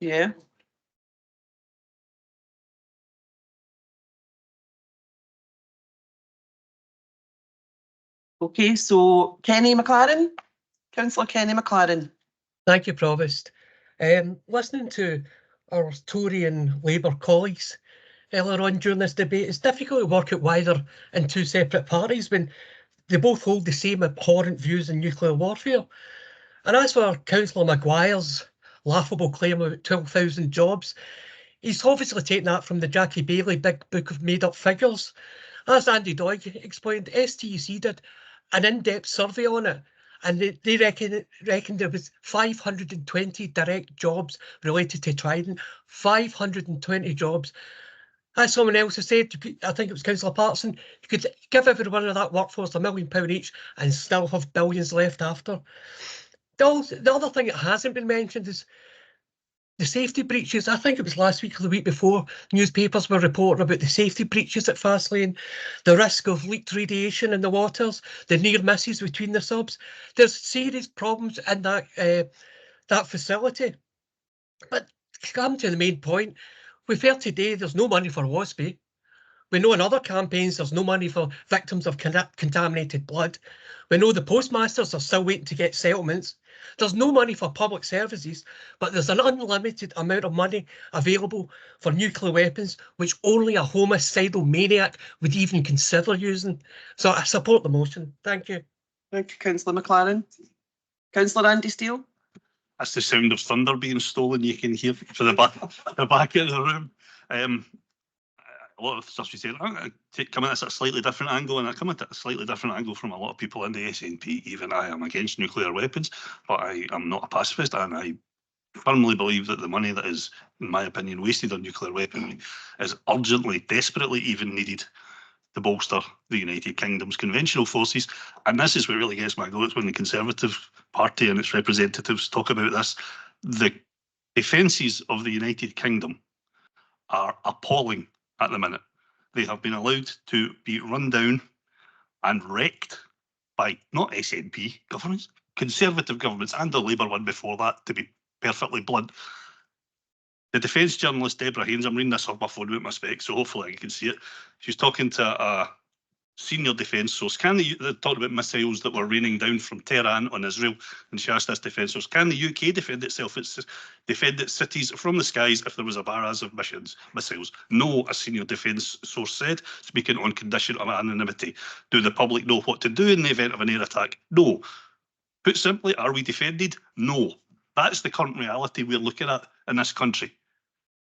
Yeah. Okay, so Kenny McLaren, Councillor Kenny McLaren. Thank you, Provost. Listening to our Tory and Labour colleagues earlier on during this debate, it's difficult to work out why they're in two separate parties when they both hold the same abhorrent views in nuclear warfare. And as for Councillor Maguire's laughable claim about 12,000 jobs, he's obviously taken that from the Jackie Bailey Big Book of Made Up Figures. As Andy Doig explained, STUC did an in-depth survey on it, and they reckoned there was 520 direct jobs related to Trident, 520 jobs. As someone else has said, I think it was Councillor Patterson, you could give every one of that workforce £1 million each and still have billions left after. The other thing that hasn't been mentioned is the safety breaches. I think it was last week or the week before, newspapers were reporting about the safety breaches at Fastlane, the risk of leaked radiation in the waters, the near misses between the subs. There's serious problems in that facility. But to come to the main point, we've heard today there's no money for Waspi. We know in other campaigns there's no money for victims of contaminated blood. We know the postmasters are still waiting to get settlements. There's no money for public services, but there's an unlimited amount of money available for nuclear weapons, which only a homicidal maniac would even consider using. So I support the motion. Thank you. Thank you, Councillor McLaren. Councillor Andy Steele. That's the sound of thunder being stolen. You can hear for the back of the room. A lot of stuff you said. I'm going to come at this at a slightly different angle, and I come at it a slightly different angle from a lot of people in the SNP. Even I am against nuclear weapons, but I am not a pacifist, and I firmly believe that the money that is, in my opinion, wasted on nuclear weaponry is urgently, desperately even needed to bolster the United Kingdom's conventional forces. And this is what really gets my goat when the Conservative Party and its representatives talk about this. The defences of the United Kingdom are appalling at the minute. They have been allowed to be run down and wrecked by not SNP governments, Conservative governments, and the Labour one before that, to be perfectly blunt. The defence journalist Deborah Haynes, I'm reading this off my phone with my specs, so hopefully I can see it. She's talking to a senior defence source. They talked about missiles that were raining down from Tehran on Israel, and she asked this defence source, can the UK defend itself, defend its cities from the skies if there was a barrage of missiles? No, a senior defence source said, speaking on condition of anonymity. Do the public know what to do in the event of an air attack? No. Put simply, are we defended? No. That's the current reality we're looking at in this country.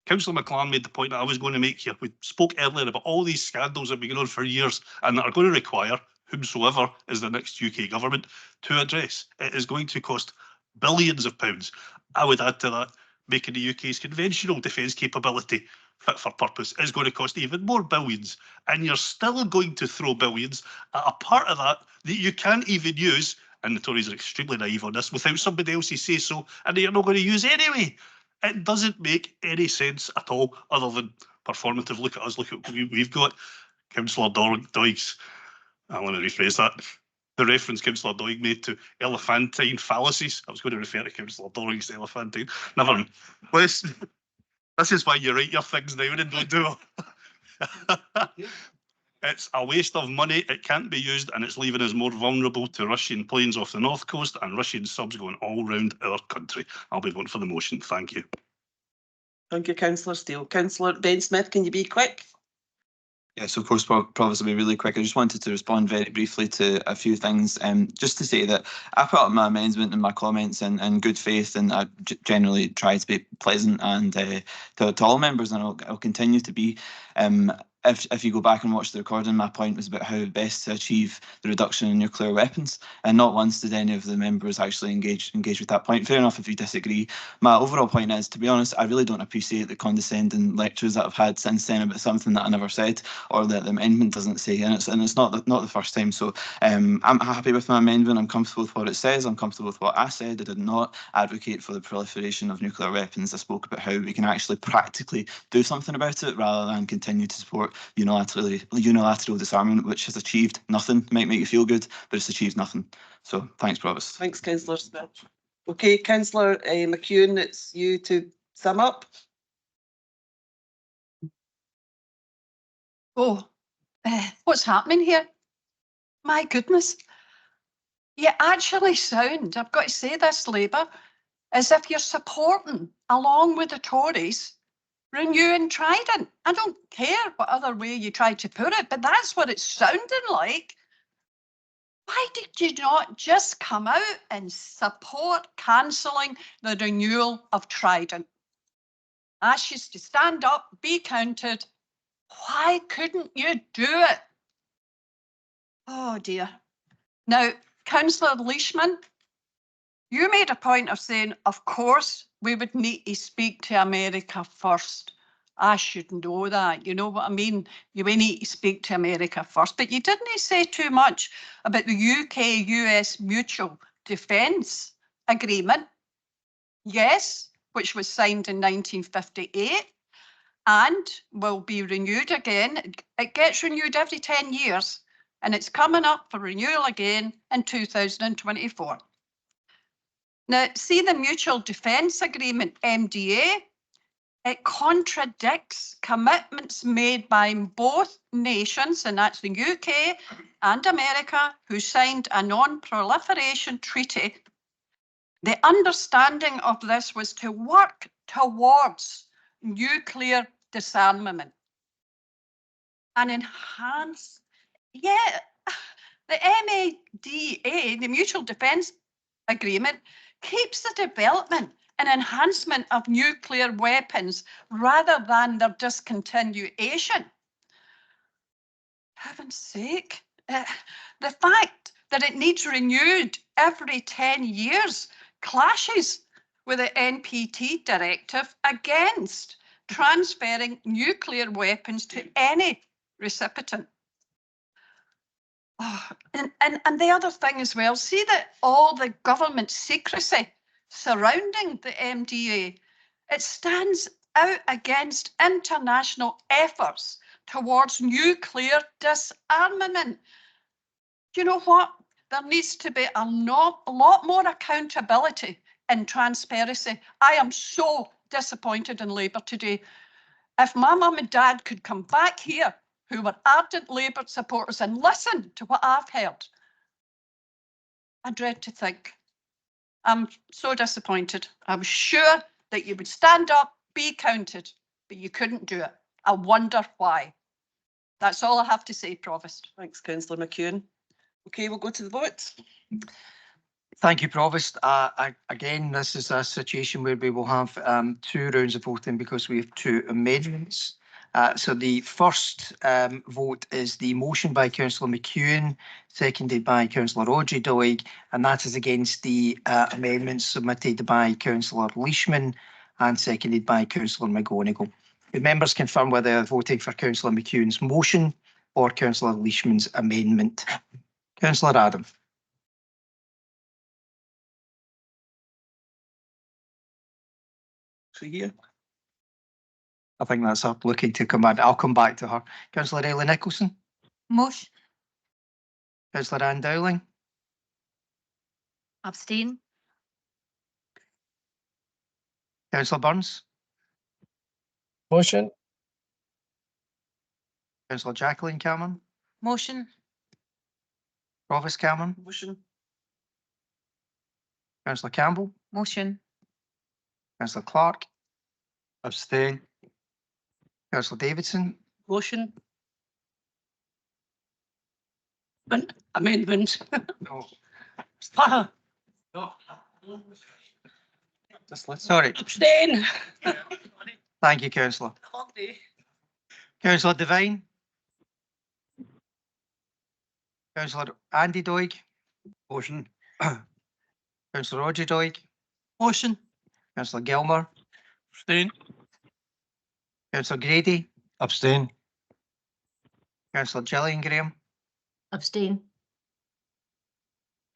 Councillor McLaren made the point that I was going to make here. We spoke earlier about all these scandals that have been going on for years and that are going to require whomsoever is the next UK government to address. It is going to cost billions of pounds. I would add to that, making the UK's conventional defence capability fit for purpose is going to cost even more billions. And you're still going to throw billions at a part of that that you can't even use, and the Tories are extremely naive on this, without somebody else's say-so, and you're not going to use anyway. It doesn't make any sense at all, other than performative. Look at us, look at what we've got. Councillor Doig's, I want to rephrase that. The reference Councillor Doig made to elephantine fallacies. I was going to refer to Councillor Doig's elephantine. Never mind. This is why you write your things down and don't do it. It's a waste of money. It can't be used, and it's leaving us more vulnerable to Russian planes off the north coast and Russian subs going all round our country. I'll be voting for the motion. Thank you. Thank you, Councillor Steele. Councillor Ben Smith, can you be quick? Yes, of course, Provost will be really quick. I just wanted to respond very briefly to a few things. Just to say that I put up my amendment and my comments in good faith, and I generally try to be pleasant and to all members, and I'll continue to be. If you go back and watch the recording, my point was about how best to achieve the reduction in nuclear weapons, and not once did any of the members actually engage with that point. Fair enough if you disagree. My overall point is, to be honest, I really don't appreciate the condescending lectures that I've had since then about something that I never said or that the amendment doesn't say, and it's not the first time. So I'm happy with my amendment. I'm comfortable with what it says. I'm comfortable with what I said. I did not advocate for the proliferation of nuclear weapons. I spoke about how we can actually practically do something about it rather than continue to support unilateral disarmament, which has achieved nothing. It might make you feel good, but it's achieved nothing. So thanks, Provost. Thanks, Councillor Smith. Okay, Councillor McEwen, it's you to Sum up. Oh, what's happening here? My goodness. You actually sound, I've got to say this, Labour, as if you're supporting, along with the Tories, Renew and Trident. I don't care what other way you try to put it, but that's what it's sounding like. Why did you not just come out and support cancelling the renewal of Trident? Ask you to stand up, be counted. Why couldn't you do it? Oh dear. Now, Councillor Leishman, you made a point of saying, of course, we would need to speak to America first. I should know that, you know what I mean? You may need to speak to America first, but you didn't say too much about the UK-US Mutual Defence Agreement. Yes, which was signed in 1958 and will be renewed again. It gets renewed every 10 years and it's coming up for renewal again in 2024. Now, see the Mutual Defence Agreement, MDA, it contradicts commitments made by both nations, and that's the UK and America, who signed a non-proliferation treaty. The understanding of this was to work towards nuclear disarmament and enhance, yeah, the MADA, the Mutual Defence Agreement, keeps the development and enhancement of nuclear weapons rather than their discontinuation. Heaven's sake, the fact that it needs renewed every 10 years clashes with the NPT directive against transferring nuclear weapons to any recipient. Oh, and the other thing as well, see that all the government secrecy surrounding the MDA, it stands out against international efforts towards nuclear disarmament. Do you know what? There needs to be a lot more accountability and transparency. I am so disappointed in Labour today. If my mum and dad could come back here, who were ardent Labour supporters, and listen to what I've heard, I dread to think. I'm so disappointed. I was sure that you would stand up, be counted, but you couldn't do it. I wonder why. That's all I have to say, Provost. Thanks, Councillor McEwen. Okay, we'll go to the vote. Thank you, Provost. Again, this is a situation where we will have 2 rounds of voting because we have 2 amendments. So the first vote is the motion by Councillor McEwen, seconded by Councillor Doig, and that is against the amendments submitted by Councillor Leishman and seconded by Councillor McGonigal. Could members confirm whether they are voting for Councillor McEwen's motion or Councillor Leishman's amendment? Councillor Adam. So here. I think that's her looking to come back. I'll come back to her. Councillor Ellie Nicholson. Motion. Councillor Ann-Dowling. Abstain. Councillor Burns. Motion. Councillor Jacqueline Cameron. Motion. Provost Cameron. Motion. Councillor Campbell. Motion. Councillor Clark. Abstain. Councillor Davidson. Motion. Amendment. No. No. Just let's. Sorry. Abstain. Thank you, Councillor. Councillor Devine. Councillor Andy Doig. Motion. Councillor Roger Doig. Motion. Councillor Gilmer. Abstain. Councillor Grady. Abstain. Councillor Gillian Graham. Abstain.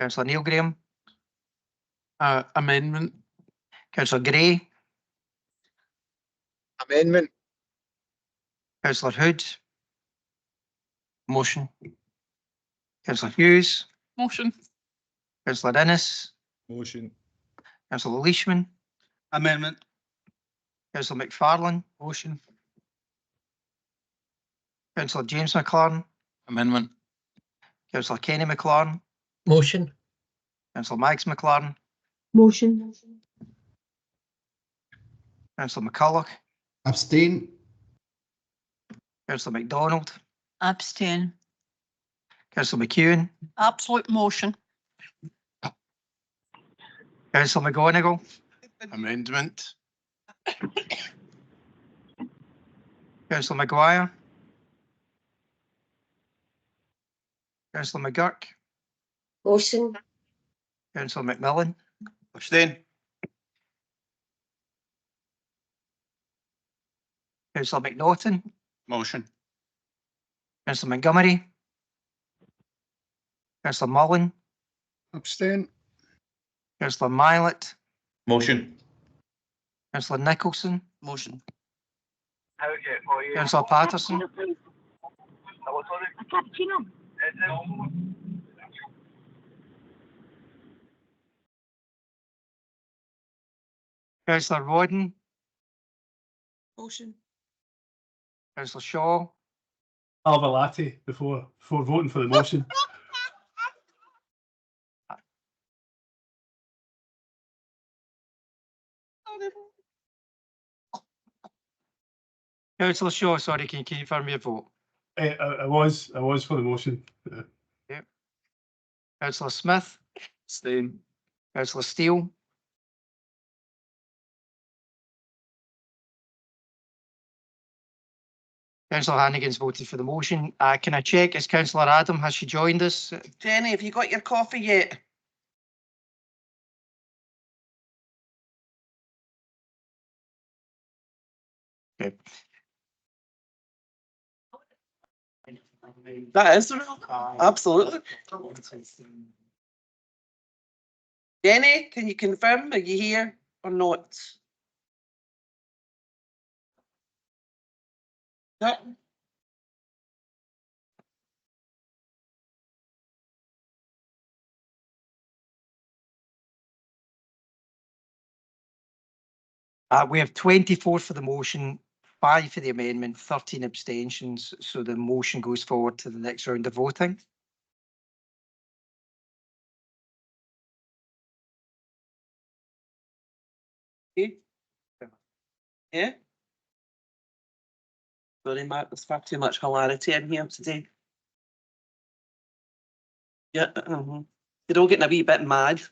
Councillor Neil Graham. Amendment. Councillor Gray. Amendment. Councillor Hood. Motion. Councillor Hughes. Motion. Councillor Innes. Motion. Councillor Leishman. Amendment. Councillor McFarlane. Motion. Councillor James McLaren. Amendment. Councillor Kenny McLaren. Motion. Councillor Mags McLaren. Motion. Councillor McCulloch. Abstain. Councillor MacDonald. Abstain. Councillor McEwen. Absolute motion. Councillor McGonigal. Amendment. Councillor Maguire. Councillor McGurk. Motion. Councillor McMillan. Abstain. Councillor McNaughton. Motion. Councillor Montgomery. Councillor Mullen. Abstain. Councillor Milet. Motion. Councillor Nicholson. Motion. Councillor Patterson. Councillor Rodden. Motion. Councillor Shaw. I'll have a latte before voting for the motion. Councillor Shaw, sorry, can you confirm your vote? I was for the motion. Councillor Smith. Abstain. Councillor Steele. Councillor Hannigan's voted for the motion. Can I check, is Councillor Adam, has she joined us? Jenny, have you got your coffee yet? Okay. That is the rule. Absolutely. Jenny, can you confirm? Are you here or not? No. We have 24 for the motion, 5 for the amendment, 13 abstentions. So the motion goes forward to the next round of voting. Okay. Yeah. Sorry, Mark, there's far too much hilarity in here today. Yeah, you're all getting a wee bit mad.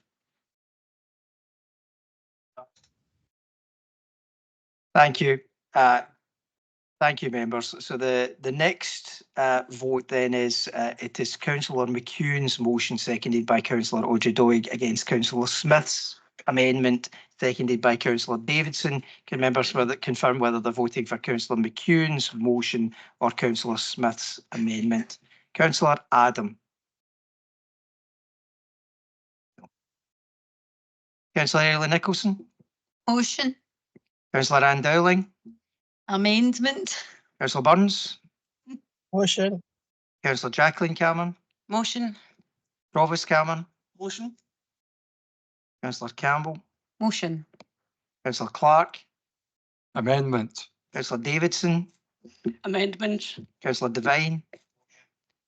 Thank you. Thank you, members. So the next vote then is it is Councillor McEwen's motion, seconded by Councillor Doig, against Councillor Smith's amendment, seconded by Councillor Davidson. Can members confirm whether they're voting for Councillor McEwen's motion or Councillor Smith's amendment? Councillor Adam. Councillor Ailey Nicholson. Motion. Councillor Ann-Dowling. Amendment. Councillor Burns. Motion. Councillor Jacqueline Cameron. Motion. Provost Cameron. Motion. Councillor Campbell. Motion. Councillor Clark. Amendment. Councillor Davidson. Amendment. Councillor Devine.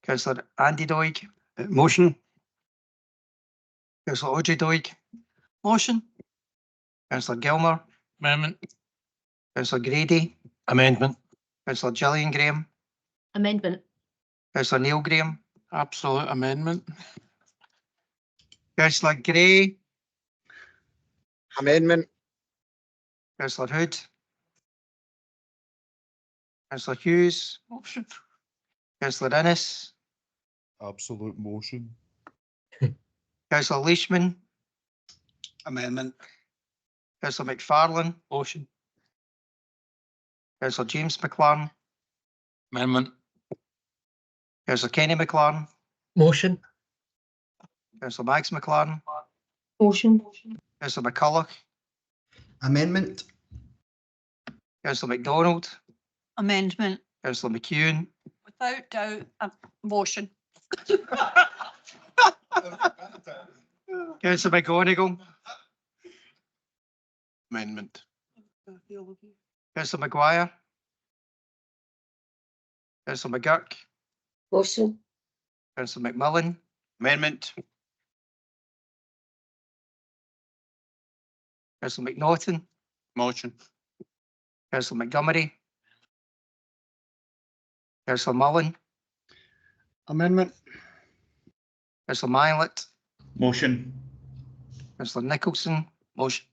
Councillor Andy Doig. Motion. Councillor Doig. Motion. Councillor Gilmer. Amendment. Councillor Grady. Amendment. Councillor Gillian Graham. Amendment. Councillor Neil Graham. Absolute amendment. Councillor Gray. Amendment. Councillor Hood. Councillor Hughes. Motion. Councillor Innes. Absolute motion. Councillor Leishman. Amendment. Councillor McFarlane. Motion. Councillor James McLaren. Amendment. Councillor Kenny McLaren. Motion. Councillor Mags McLaren. Motion. Councillor McCulloch. Amendment. Councillor MacDonald. Amendment. Councillor McEwen. Without doubt, a motion. Councillor McGonigal. Amendment. Councillor Maguire. Councillor McGurk. Motion. Councillor McMillan. Amendment. Councillor McNaughton. Motion. Councillor Montgomery. Councillor Mullen. Amendment. Councillor Mylett. Motion. Councillor Nicholson. Motion.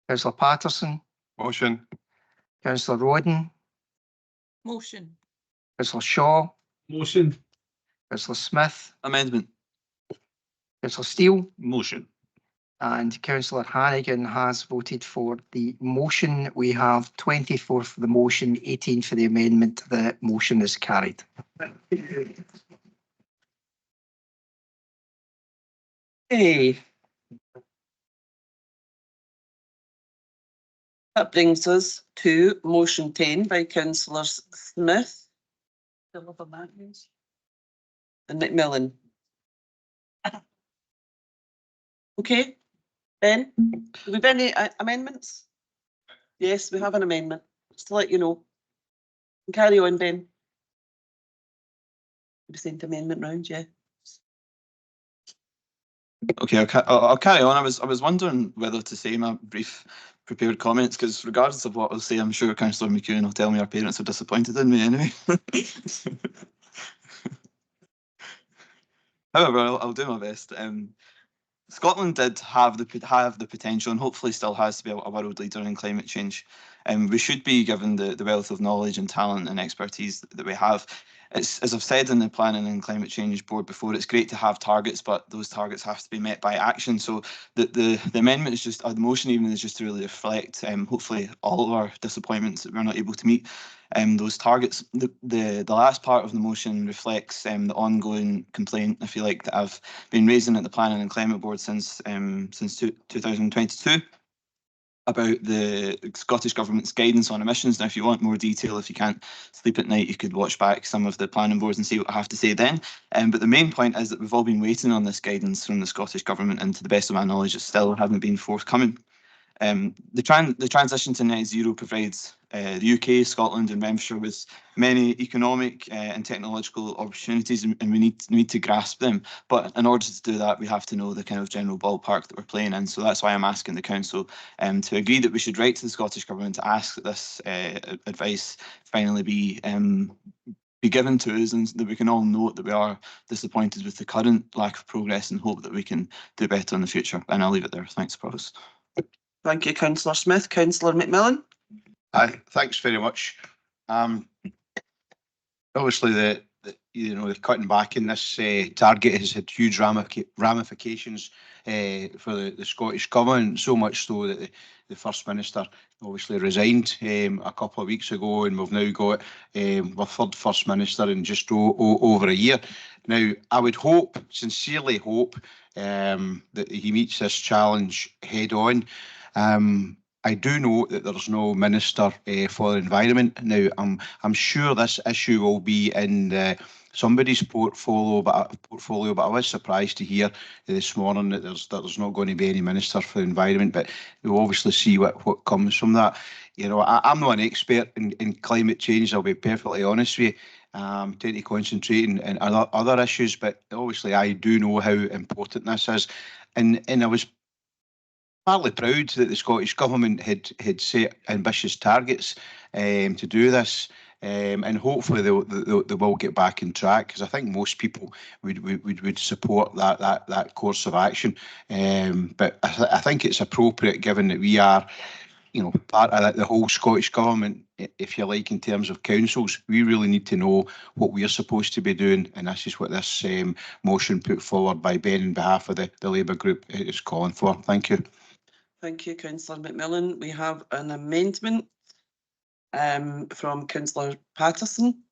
Councillor Patterson. Motion. Councillor Roden. Motion. Councillor Shaw. Motion. Councillor Smith. Amendment. Councillor Steele. Motion. And Councillor Hannigan has voted for the motion. We have 24 for the motion, 18 for the amendment. The motion is carried. Okay. That brings us to motion 10 by Councillors Smith, Philippa Matthews, and McMillan. Okay, Ben, do we have any amendments? Yes, we have an amendment, just to let you know. Carry on, Ben. We sent amendment round, yeah. Okay, I'll carry on. I was wondering whether to say my brief prepared comments, because regardless of what I'll say, I'm sure Councillor McEwen will tell me our parents are disappointed in me anyway. However, I'll do my best. Scotland did have the potential, and hopefully still has, to be a world leader in climate change. We should be given the wealth of knowledge and talent and expertise that we have. It's, as I've said in the Planning and Climate Change Board before, it's great to have targets, but those targets have to be met by action. So the amendment is just, or the motion even, is just to really reflect, hopefully, all of our disappointments that we're not able to meet those targets. The last part of the motion reflects the ongoing complaint, if you like, that I've been raising at the Planning and Climate Board since 2022. About the Scottish Government's guidance on emissions. Now, if you want more detail, if you can't sleep at night, you could watch back some of the planning boards and see what I have to say then. But the main point is that we've all been waiting on this guidance from the Scottish Government, and to the best of my knowledge, it still haven't been forthcoming. The transition to net zero provides the UK, Scotland and Renfrewshire with many economic and technological opportunities, and we need to grasp them. But in order to do that, we have to know the kind of general ballpark that we're playing in. So that's why I'm asking the Council to agree that we should write to the Scottish Government to ask that this advice finally be given to us, and that we can all note that we are disappointed with the current lack of progress and hope that we can do better in the future. And I'll leave it there. Thanks, Provost. Thank you, Councillor Smith. Councillor McMillan. Aye, thanks very much. Obviously, the cutting back in this target has had huge ramifications for the Scottish Government, so much so that the First Minister obviously resigned a couple of weeks ago, and we've now got our third First Minister in just over a year. Now, I would hope, sincerely hope, that he meets this challenge head on. I do know that there's no Minister for the Environment. Now, I'm sure this issue will be in somebody's portfolio, but I was surprised to hear this morning that there's not going to be any Minister for the Environment, but we'll obviously see what comes from that. You know, I'm not an expert in climate change, I'll be perfectly honest with you. Tend to concentrate on other issues, but obviously I do know how important this is. And I was partly proud that the Scottish Government had set ambitious targets to do this, and hopefully they will get back on track, because I think most people would support that course of action. But I think it's appropriate, given that we are, part of the whole Scottish Government, if you like, in terms of councils. We really need to know what we're supposed to be doing, and this is what this motion put forward by Ben on behalf of the Labour group is calling for. Thank you. Thank you, Councillor McMillan. We have an amendment from Councillor Patterson,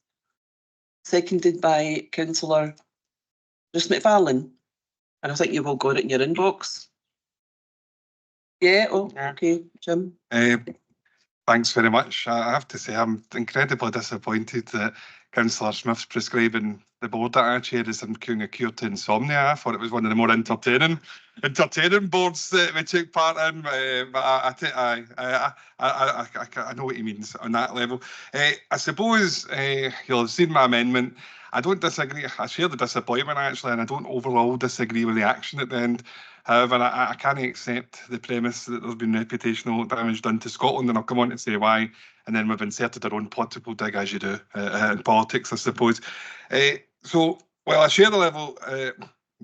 seconded by Councillor McFarlane. And I think you've all got it in your inbox. Yeah, okay, Jim. Thanks very much. I have to say I'm incredibly disappointed that Councillor Smith's prescribing the board that I chair as a cure to insomnia. I thought it was one of the more entertaining boards that we took part in. But I know what he means on that level. I suppose you'll have seen my amendment. I don't disagree. I share the disappointment actually, and I don't overall disagree with the action at the end. However, I can't accept the premise that there's been reputational damage done to Scotland, and I'll come on to say why. And then we've inserted our own political dig, as you do in politics, I suppose. So, while I share the level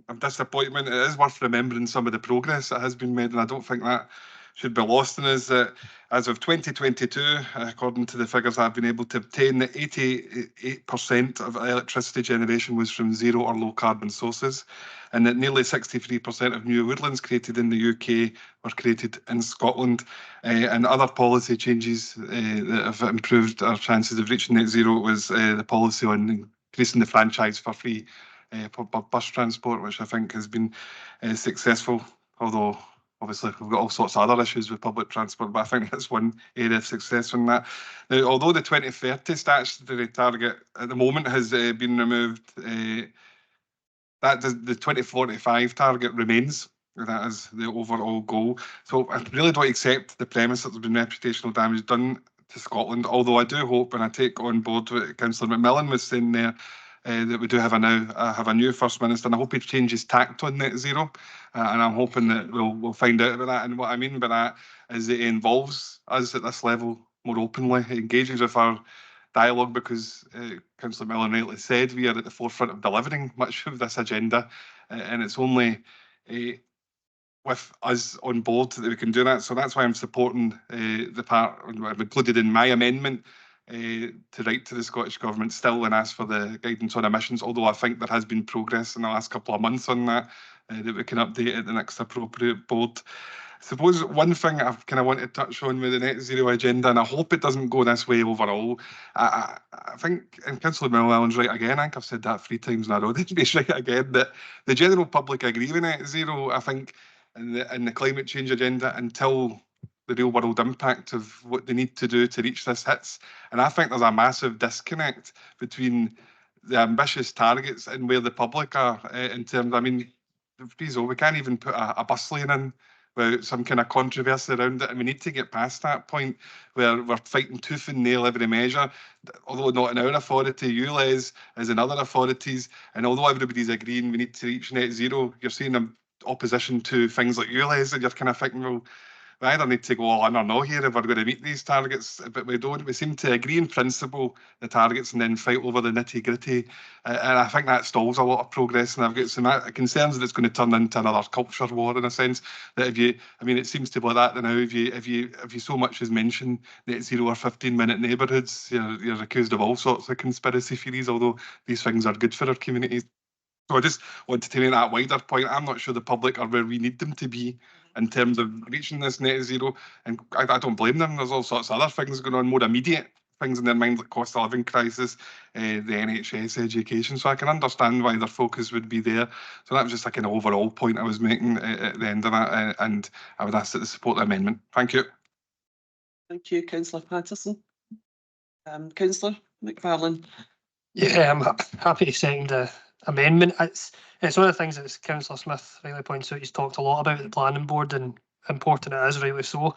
of disappointment, it is worth remembering some of the progress that has been made, and I don't think that should be lost in us. That as of 2022, according to the figures I've been able to obtain, that 88% of electricity generation was from zero or low carbon sources, and that nearly 63% of new woodlands created in the UK were created in Scotland. And other policy changes that have improved our chances of reaching net zero was the policy on increasing the franchise for free bus transport, which I think has been successful, although obviously we've got all sorts of other issues with public transport, but I think that's one area of success on that. Now, although the 2030 statutory target at the moment has been removed, the 2045 target remains. That is the overall goal. So I really don't accept the premise that there's been reputational damage done to Scotland, although I do hope, and I take on board what Councillor McMillan was saying there, that we do have a new First Minister, and I hope he changes tact on net zero, and I'm hoping that we'll find out about that. And what I mean by that is that he involves us at this level more openly, he engages with our dialogue, because Councillor McMillan rightly said we are at the forefront of delivering much of this agenda, and it's only with us on board that we can do that. So that's why I'm supporting the part I've included in my amendment to write to the Scottish Government still and ask for the guidance on emissions, although I think there has been progress in the last couple of months on that, that we can update at the next appropriate board. I suppose one thing I kind of want to touch on with the net zero agenda, and I hope it doesn't go this way overall, I think, and Councillor Millen's right again, I think I've said that 3 times in a row, he's right again, that the general public agree with net zero, I think, in the climate change agenda until the real world impact of what they need to do to reach this hits. And I think there's a massive disconnect between the ambitious targets and where the public are in terms, I mean, we can't even put a bus lane in without some kind of controversy around it, and we need to get past that point where we're fighting tooth and nail every measure, although not in our authority, ULEZ is in other authorities, and although everybody's agreeing we need to reach net zero, you're seeing a opposition to things like ULEZ, and you're kind of thinking, well, we either need to go all in or no here if we're going to meet these targets, but we don't. We seem to agree in principle the targets and then fight over the nitty gritty, and I think that stalls a lot of progress. And I've got some concerns that it's going to turn into another culture war in a sense. That if you, I mean, it seems to be like that now. If you so much as mention net zero or 15-minute neighbourhoods, you're accused of all sorts of conspiracy theories. Although these things are good for our communities. So I just wanted to make that wider point. I'm not sure the public are where we need them to be in terms of reaching this net zero, and I don't blame them. There's all sorts of other things going on, more immediate things in their mind, like cost of living crisis, the NHS education. So I can understand why their focus would be there. So that was just like an overall point I was making at the end of that, and I would ask that to support the amendment. Thank you. Thank you, Councillor Patterson. Councillor McFarlane. Yeah, I'm happy to second the amendment. It's one of the things that Councillor Smith rightly points out. He's talked a lot about the planning board and important it is, rightly so.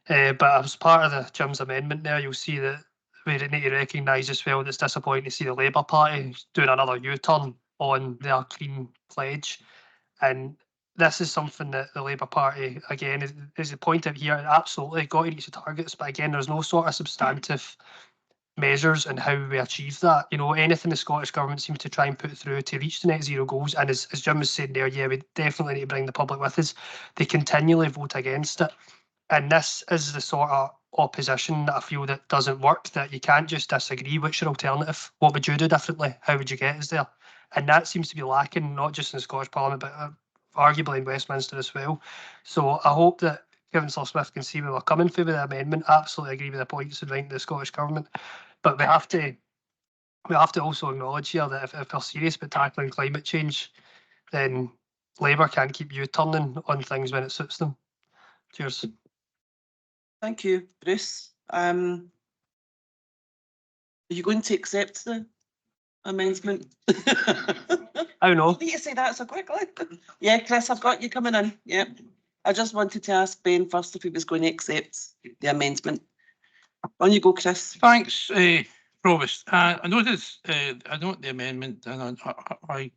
But as part of the Jim's amendment there, you'll see that we need to recognise as well that it's disappointing to see the Labour Party doing another U-turn on their clean pledge. And this is something that the Labour Party, again, is the point out here, absolutely got to reach the targets, but again, there's no sort of substantive measures and how we achieve that. Anything the Scottish Government seems to try and put through to reach the net zero goals, and as Jim was saying there, yeah, we definitely need to bring the public with us. They continually vote against it, and this is the sort of opposition that I feel that doesn't work, that you can't just disagree. What's your alternative? What would you do differently? How would you get us there? And that seems to be lacking, not just in the Scottish Parliament, but arguably in Westminster as well. So I hope that Councillor Smith can see where we're coming from with the amendment. Absolutely agree with the points and right to the Scottish Government. But we have to also acknowledge here that if we're serious about tackling climate change, then Labour can't keep U-turning on things when it suits them. Cheers. Thank you, Bruce. Are you going to accept the amendment? Oh no. Need to say that so quickly. Yeah, Chris, I've got you coming in. Yeah. I just wanted to ask Ben first if he was going to accept the amendment. On you go, Chris. Thanks, Provost. I noticed, I note the amendment, and I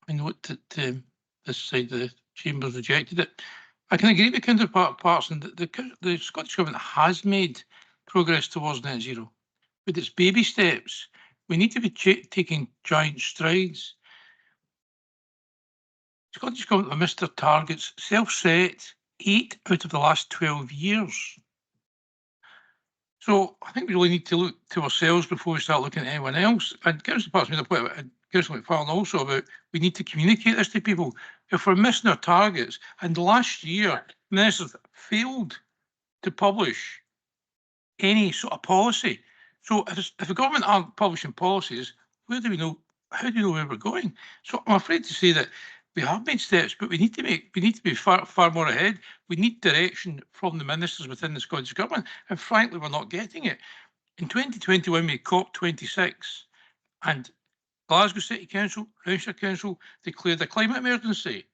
note that this side of the Chamber's rejected it. I can agree with counterpart Parson that the Scottish Government has made progress towards net zero, but it's baby steps. We need to be taking giant strides. Scottish Government have missed their targets, self-set, 8 out of the last 12 years. So I think we really need to look to ourselves before we start looking at anyone else. And Councillor Parson made a point, and Councillor McFarlane also, about we need to communicate this to people. If we're missing our targets, and last year ministers failed to publish any sort of policy. So if the government aren't publishing policies, where do we know? How do we know where we're going? So I'm afraid to say that we have made steps, but we need to be far more ahead. We need direction from the ministers within the Scottish Government, and frankly, we're not getting it. In 2021, we had COP26, and Glasgow City Council, Renfrewshire Council declared a climate emergency.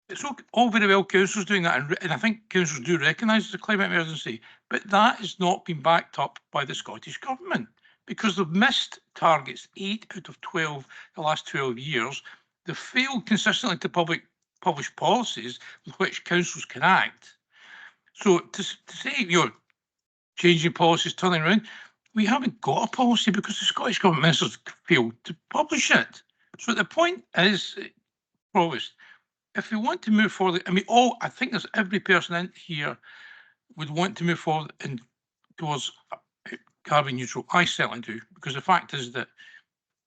It's all very well councils doing that, and I think councils do recognise it's a climate emergency, but that has not been backed up by the Scottish Government because they've missed targets 8 out of 12 the last 12 years. They've failed consistently to publish policies with which councils can act. So to say you're changing policies, turning around, we haven't got a policy because the Scottish Government ministers failed to publish it. So the point is, Provost, if we want to move forward, and I think there's every person in here would want to move forward towards carbon neutral. I certainly do, because the fact is that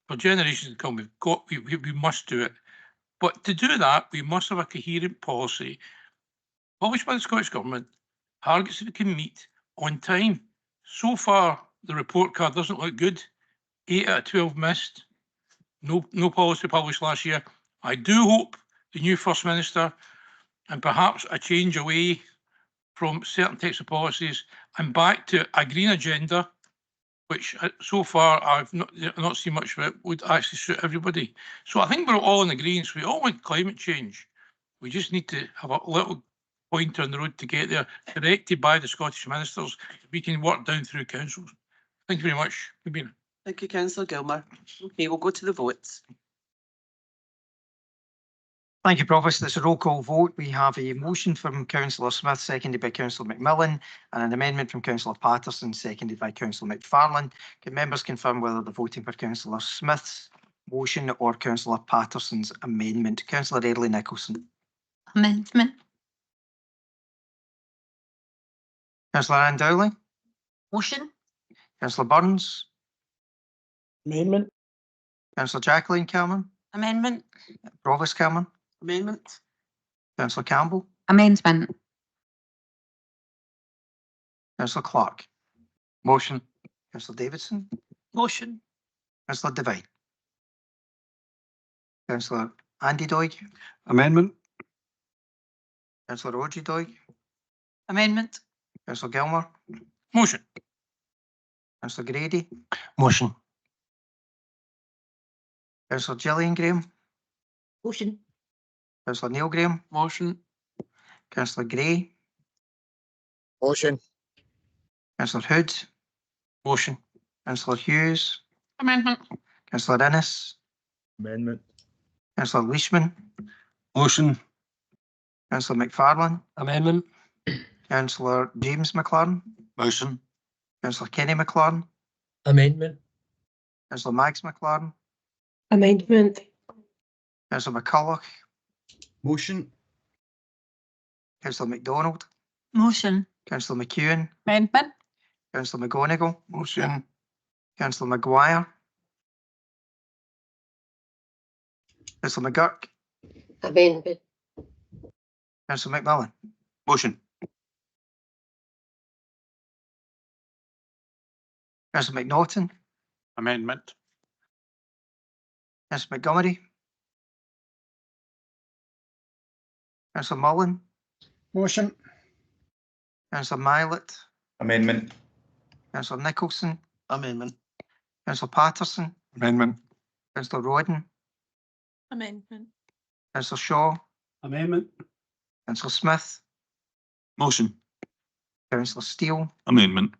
for generations to come, we must do it. But to do that, we must have a coherent policy published by the Scottish Government, targets that we can meet on time. So far, the report card doesn't look good. 8 out of 12 missed. No policy published last year. I do hope the new First Minister and perhaps a change away from certain types of policies and back to a green agenda, which so far I've not seen much of it, would actually suit everybody. So I think we're all in agreement. We all want climate change. We just need to have a little pointer on the road to get there, directed by the Scottish ministers. We can work down through councils. Thank you very much. Thank you, Councillor Gilmer. Okay, we'll go to the votes. Thank you, Provost. It's a roll call vote. We have a motion from Councillor Smith, seconded by Councillor McMillan, and an amendment from Councillor Patterson, seconded by Councillor McFarlane. Can members confirm whether they're voting for Councillor Smith's motion or Councillor Patterson's amendment? Councillor Airlie Nicholson. Amendment. Councillor Ann-Dowling. Motion. Councillor Burns. Amendment. Councillor Jacqueline Cameron. Amendment. Provost Cameron. Amendment. Councillor Campbell. Amendment. Councillor Clark. Motion. Councillor Davidson. Motion. Councillor Devine. Councillor Andy Doig. Amendment. Councillor Roger Doig. Amendment. Councillor Gilmer. Motion. Councillor Grady. Motion. Councillor Gillian Graham. Motion. Councillor Neil Graham. Motion. Councillor Gray. Motion. Councillor Hood. Motion. Councillor Hughes. Amendment. Councillor Innes. Amendment. Councillor Leishman. Motion. Councillor McFarlane. Amendment. Councillor James McLaren. Motion. Councillor Kenny McLaren. Amendment. Councillor Mags McLaren. Amendment. Councillor McCulloch. Motion. Councillor MacDonald. Motion. Councillor McEwen. Amendment. Councillor McGonigal. Motion. Councillor Maguire. Councillor McGurk. Amendment. Councillor McMillan. Motion. Councillor McNaughton. Amendment. Councillor Montgomery. Councillor Mullen. Motion. Councillor Mylett. Amendment. Councillor Nicholson. Amendment. Councillor Patterson. Amendment. Councillor Rodden, Amendment. Councillor Shaw, Amendment. Councillor Smith, Motion. Councillor Steele, Amendment.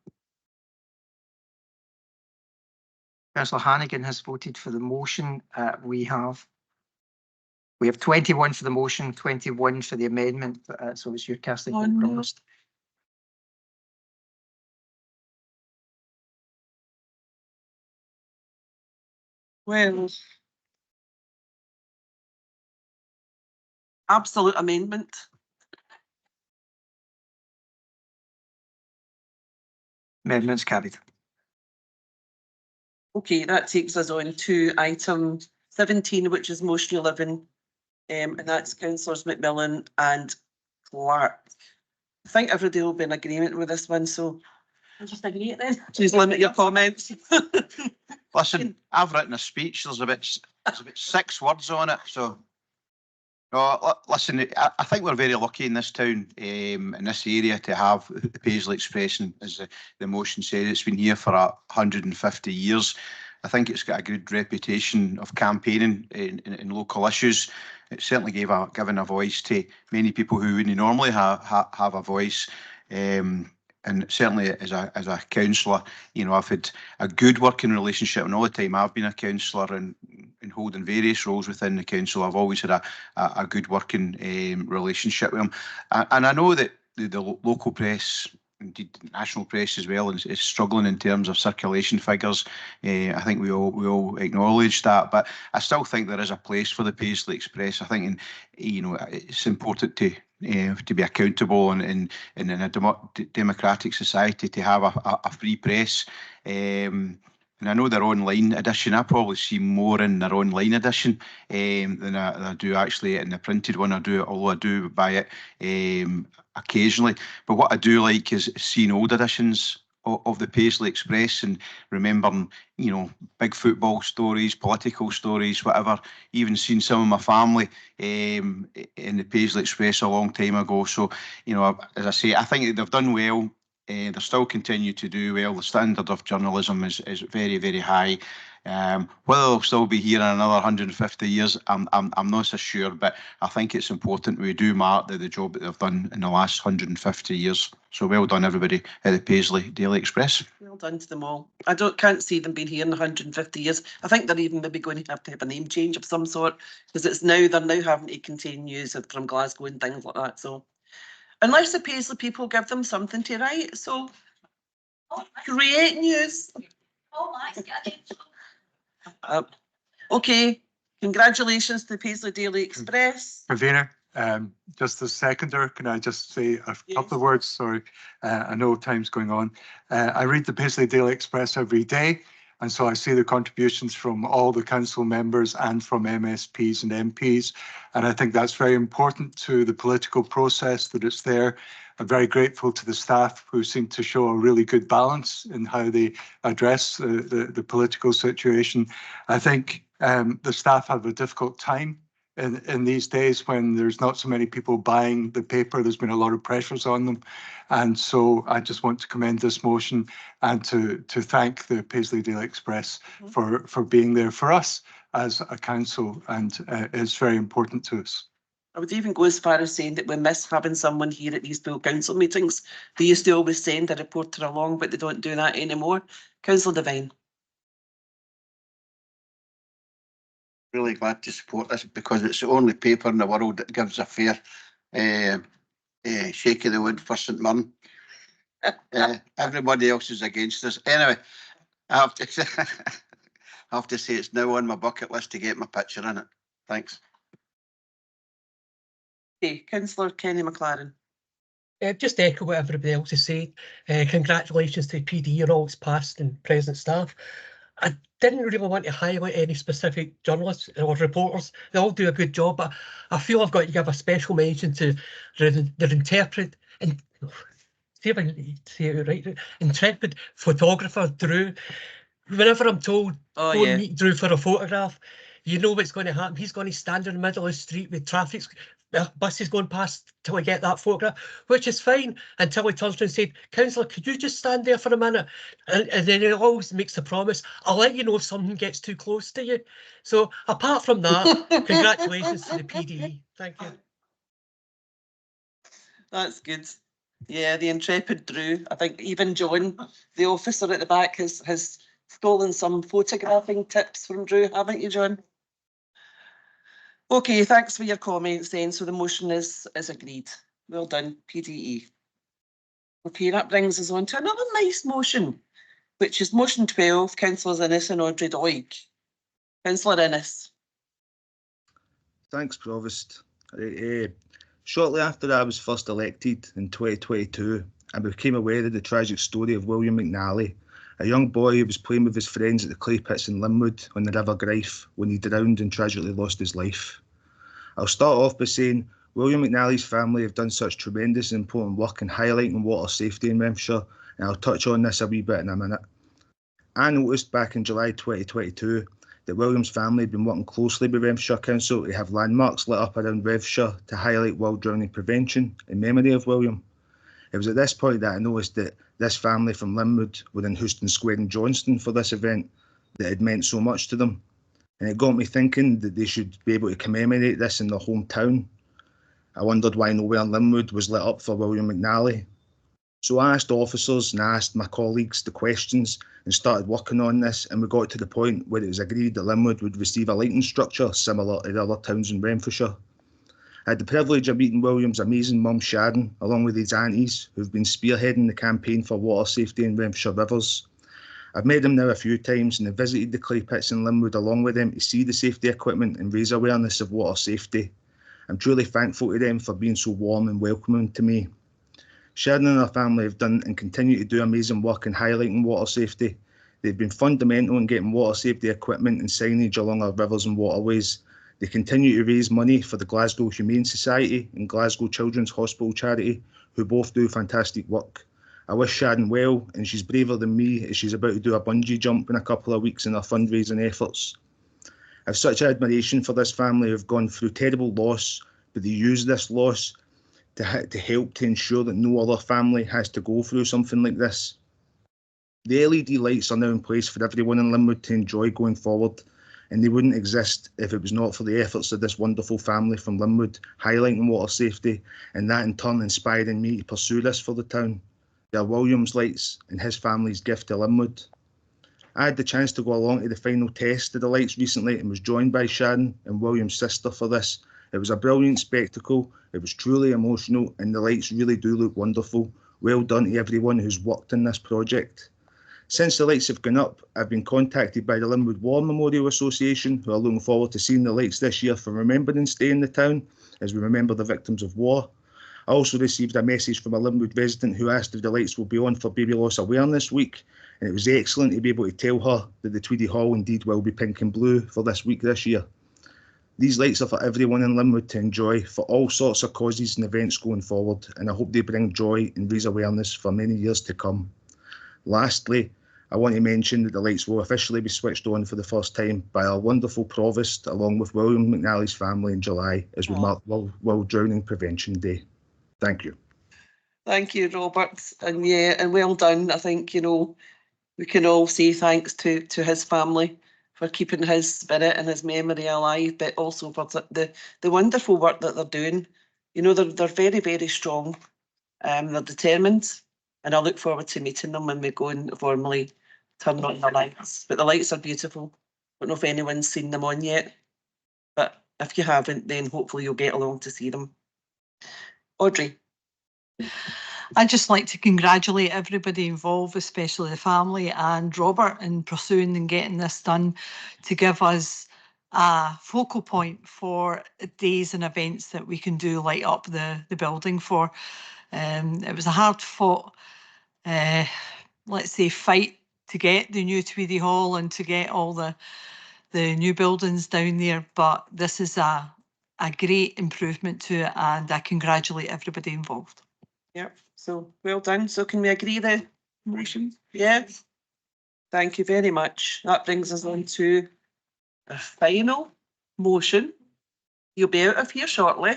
Councillor Hannigan has voted for the motion. We have 21 for the motion, 21 for the amendment. So it's your casting Oh, vote, no. Provost. Well, absolute amendment. Amendment's carried. Okay, that takes us on to item 17, which is motion 11. And that's councillors McMillan and Clark. I think everybody will be in agreement with this one, so I'll just agree it then. please limit your comments. Listen, I've written a speech. There's about 6 words on it. So, no, listen, I think we're very lucky in this town, in this area, to have the Paisley Express, and as the motion said, it's been here for 150 years. I think it's got a good reputation of campaigning in local issues. It certainly given a voice to many people who wouldn't normally have a voice. And certainly as a councillor, you know, I've had a good working relationship, and all the time I've been a councillor and holding various roles within the council, I've always had a good working relationship with them. And I know that the local press, indeed national press as well, is struggling in terms of circulation figures. I think we all acknowledge that, but I still think there is a place for the Paisley Express. I think, you know, it's important to be accountable and in a democratic society to have a free press. And I know their online edition, I probably see more in their online edition than I do actually in the printed one. Although I do buy it occasionally. But what I do like is seeing old editions of the Paisley Express and remembering, you know, big football stories, political stories, whatever. Even seen some of my family in the Paisley Express a long time ago. So, you know, as I say, I think they've done well. They still continue to do well. The standard of journalism is very, very high. Whether they'll still be here in another 150 years, I'm not so sure, but I think it's important we do mark the job that they've done in the last 150 years. So well done, everybody at the Paisley Daily Express. Well done to them all. I can't see them being here in 150 years. I think they're even maybe going to have a name change of some sort, because they're now having to contain news from Glasgow and things like that. So unless the Paisley people give them something to write, so create news. Okay, congratulations to the Paisley Daily Express. Convener, just as seconder, can I just say a couple of words? Sorry, I know time's going on. I read the Paisley Daily Express every day, and so I see the contributions from all the council members and from MSPs and MPs, and I think that's very important to the political process that it's there. I'm very grateful to the staff who seem to show a really good balance in how they address the political situation. I think the staff have a difficult time in these days when there's not so many people buying the paper. There's been a lot of pressures on them. And so I just want to commend this motion and to thank the Paisley Daily Express for being there for us as a council, and it's very important to us. I would even go as far as saying that we miss having someone here at these full council meetings. They used to always send a reporter along, but they don't do that anymore. Councillor Devine. Really glad to support this because it's the only paper in the world that gives a fair shake of the wood for St Mirren. Everybody else is against us. Anyway, I have to say it's now on my bucket list to get my picture in it. Thanks. Okay, Councillor Kenny McLaren. Just to echo what everybody else has said, congratulations to PD and all its past and present staff. I didn't really want to highlight any specific journalists or reporters. They all do a good job, but I feel I've got to give a special mention to their intrepid photographer, Drew. Whenever I'm told, go and meet Drew for a photograph, you know what's going to happen. He's going to stand in the middle of the street with traffic the bus is going past till I get that photograph, which is fine until he turns around and said, "Councillor, could you just stand there for a minute?" And then he always makes the promise, "I'll let you know if something gets too close to you." So apart from that, congratulations to the PDE. Thank you. That's good. Yeah, the intrepid Drew. I think even John, the officer at the back, has stolen some photographing tips from Drew, haven't you, John? Okay, thanks for your comments then. So the motion is agreed. Well done, PDE. Okay, that brings us on to another nice motion, which is motion 12, Councillors Innes and Audrey Doig. Councillor Innes. Thanks, Provost. Shortly after I was first elected in 2022, I became aware of the tragic story of William McNally, a young boy who was playing with his friends at the clay pits in Linwood on the River Gryfe when he drowned and tragically lost his life. I'll start off by saying William McNally's family have done such tremendous and important work in highlighting water safety in Renfrewshire, and I'll touch on this a wee bit in a minute. I noticed back in July 2022 that William's family had been working closely with Renfrewshire Council to have landmarks lit up around Renfrewshire to highlight world drowning prevention in memory of William. It was at this point that I noticed that this family from Linwood were in Houston Square in Johnston for this event that had meant so much to them. And it got me thinking that they should be able to commemorate this in their hometown. I wondered why nowhere in Linwood was lit up for William McNally. So I asked officers and I asked my colleagues the questions and started working on this, and we got to the point where it was agreed that Linwood would receive a lighting structure similar to the other towns in Renfrewshire. I had the privilege of meeting William's amazing mum Sharon, along with his aunties, who've been spearheading the campaign for water safety in Renfrewshire rivers. I've met them now a few times and have visited the clay pits in Linwood along with them to see the safety equipment and raise awareness of water safety. I'm truly thankful to them for being so warm and welcoming to me. Sharon and her family have done and continue to do amazing work in highlighting water safety. They've been fundamental in getting water safety equipment and signage along our rivers and waterways. They continue to raise money for the Glasgow Humane Society and Glasgow Children's Hospital charity, who both do fantastic work. I wish Sharon well, and she's braver than me as she's about to do a bungee jump in a couple of weeks in her fundraising efforts. I have such admiration for this family who have gone through terrible loss, but they use this loss to help to ensure that no other family has to go through something like this. The LED lights are now in place for everyone in Linwood to enjoy going forward, and they wouldn't exist if it was not for the efforts of this wonderful family from Linwood, highlighting water safety, and that in turn inspiring me to pursue this for the town. They are William's lights and his family's gift to Linwood. I had the chance to go along to the final test of the lights recently and was joined by Sharon and William's sister for this. It was a brilliant spectacle, it was truly emotional, and the lights really do look wonderful. Well done to everyone who's worked in this project. Since the lights have gone up, I've been contacted by the Linwood War Memorial Association, who are looking forward to seeing the lights this year for Remembrance Day in the town, as we remember the victims of war. I also received a message from a Linwood resident who asked if the lights will be on for Baby Loss Awareness Week, and it was excellent to be able to tell her that the Tweedy Hall indeed will be pink and blue for this week this year. These lights are for everyone in Linwood to enjoy for all sorts of causes and events going forward, and I hope they bring joy and raise awareness for many years to come. Lastly, I want to mention that the lights will officially be switched on for the first time by our wonderful Provost, along with William McNally's family in July, as we mark World Drowning Prevention Day. Thank you. Thank you, Robert. And yeah, and well done. I think, you know, we can all say thanks to his family for keeping his spirit and his memory alive, but also for the wonderful work that they're doing. You know, they're very, very strong. They're determined, and I look forward to meeting them when we go and formally turn on the lights. But the lights are beautiful. I don't know if anyone's seen them on yet, but if you haven't, then hopefully you'll get along to see them. Audrey. I'd just like to congratulate everybody involved, especially the family and Robert, in pursuing and getting this done to give us a focal point for days and events that we can do light up the building for. It was a hard fought, let's say, fight to get the new Tweedy Hall and to get all the new buildings down there, but this is a great improvement to it, and I congratulate everybody involved. Yep, so well done. So can we agree the motion? Yeah. Thank you very much. That brings us on to a final motion. You'll be out of here shortly.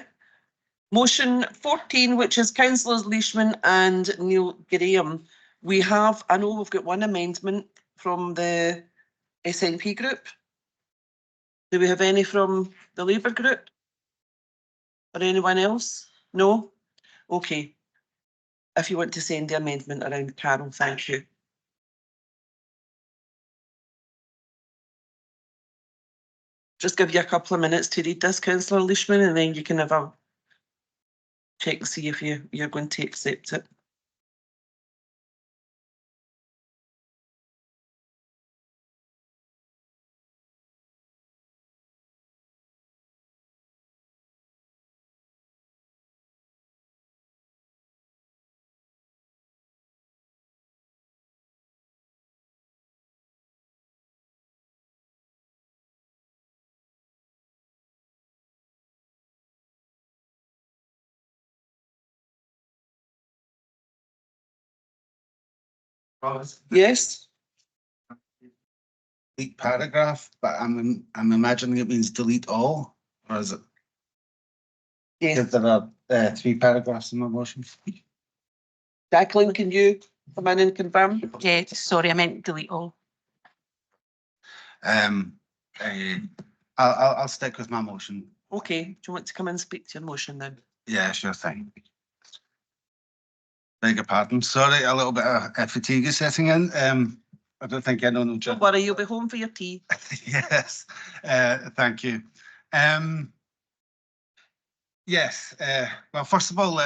Motion 14, which is Councillors Leishman and Neil Graham. We have, I know we've got one amendment from the SNP group. Do we have any from the Labour group? Or anyone else? No? Okay. If you want to send the amendment around, Carol, thank you. Just give you a couple of minutes to read this, Councillor Leishman, and then you can have a check and see if you're going to accept it. Yes? Delete paragraph, but I'm imagining it means delete all, or is it? Yes. Because there are 3 paragraphs in my motion. Jacqueline, can you come in and confirm? Yeah, sorry, I meant delete all. I'll stick with my motion. Okay, do you want to come in and speak to your motion then? Yeah, sure thing. Beg your pardon. Sorry, a little bit of fatigue is setting in. I don't think I know no Don't worry, you'll be home for your tea. Yes, thank you. Yes, well, first of all,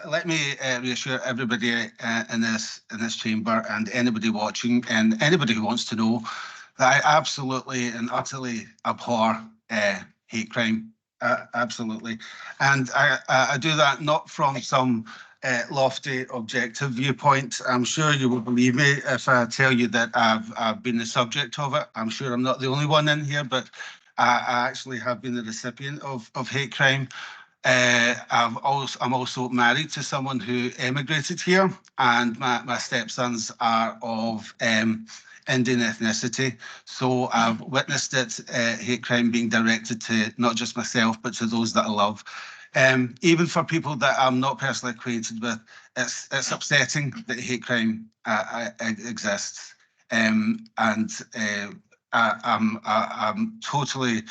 let me reassure everybody in this chamber and anybody watching and anybody who wants to know that I absolutely and utterly abhor hate crime. Absolutely, and I do that not from some lofty objective viewpoint. I'm sure you will believe me if I tell you that I've been the subject of it. I'm sure I'm not the only one in here, but I actually have been the recipient of hate crime. I'm also married to someone who emigrated here, and my stepsons are of Indian ethnicity. So I've witnessed it, hate crime being directed to not just myself, but to those that I love. Even for people that I'm not personally acquainted with, it's upsetting that hate crime exists. I'm totally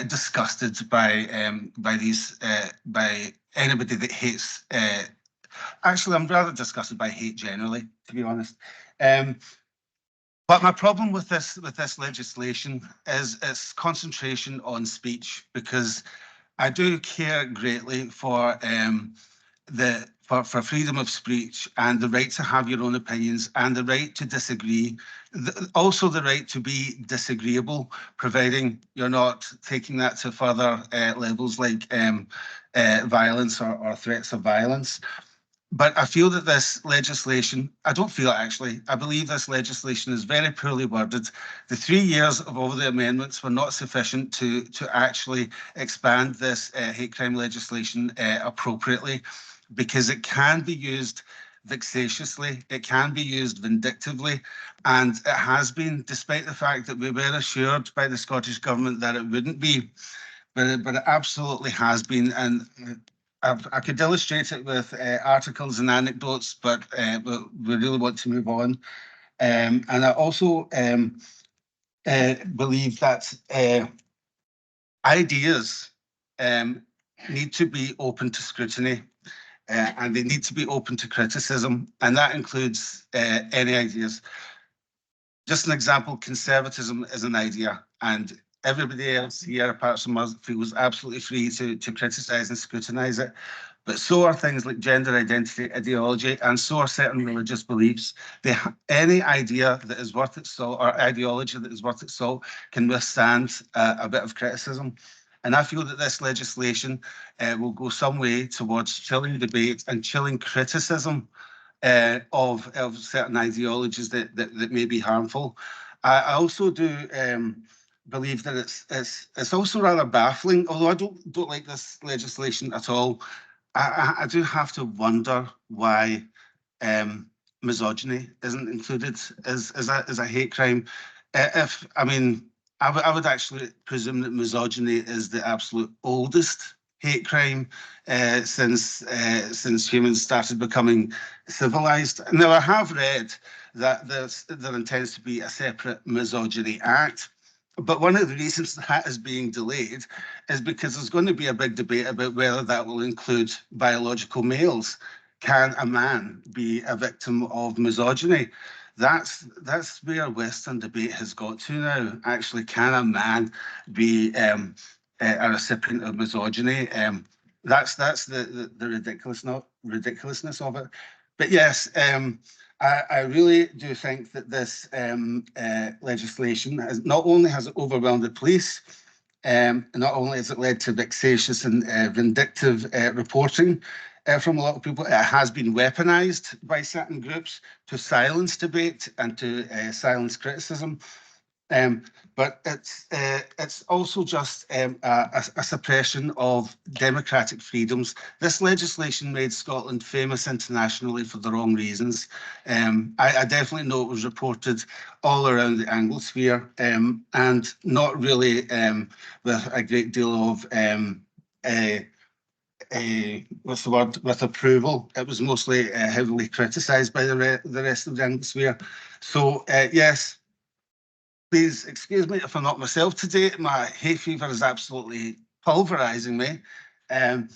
disgusted by anybody that hates. Actually, I'm rather disgusted by hate generally, to be honest. But my problem with this legislation is its concentration on speech, because I do care greatly for for freedom of speech and the right to have your own opinions and the right to disagree. Also the right to be disagreeable, providing you're not taking that to further levels like violence or threats of violence. But I feel that this legislation, I don't feel it actually, I believe this legislation is very poorly worded. The 3 years of all the amendments were not sufficient to actually expand this hate crime legislation appropriately, because it can be used vexatiously, it can be used vindictively, and it has been, despite the fact that we were assured by the Scottish Government that it wouldn't be, but it absolutely has been. And I could illustrate it with articles and anecdotes, but we really want to move on. And I also believe that ideas need to be open to scrutiny, and they need to be open to criticism, and that includes any ideas. Just an example, conservatism is an idea, and everybody else here, apart from us, feels absolutely free to criticise and scrutinise it. But so are things like gender identity, ideology, and so are certain religious beliefs. Any idea that is worth its salt, or ideology that is worth its salt, can withstand a bit of criticism. And I feel that this legislation will go some way towards chilling debate and chilling criticism of certain ideologies that may be harmful. I also do believe that it's also rather baffling, although I don't like this legislation at all. I do have to wonder why misogyny isn't included as a hate crime. I would actually presume that misogyny is the absolute oldest hate crime since humans started becoming civilized. Now, I have read that there intends to be a separate misogyny act, but one of the reasons that is being delayed is because there's going to be a big debate about whether that will include biological males. Can a man be a victim of misogyny? That's where Western debate has got to now. Actually, can a man be a recipient of misogyny? That's the ridiculousness of it. But yes, I really do think that this legislation not only has it overwhelmed the police, not only has it led to vexatious and vindictive reporting from a lot of people, it has been weaponized by certain groups to silence debate and to silence criticism. But it's also just a suppression of democratic freedoms. This legislation made Scotland famous internationally for the wrong reasons. I definitely know it was reported all around the Anglosphere and not really with a great deal of with approval. It was mostly heavily criticised by the rest of the Anglosphere. So yes, please excuse me if I'm not myself today. My hay fever is absolutely pulverising me, and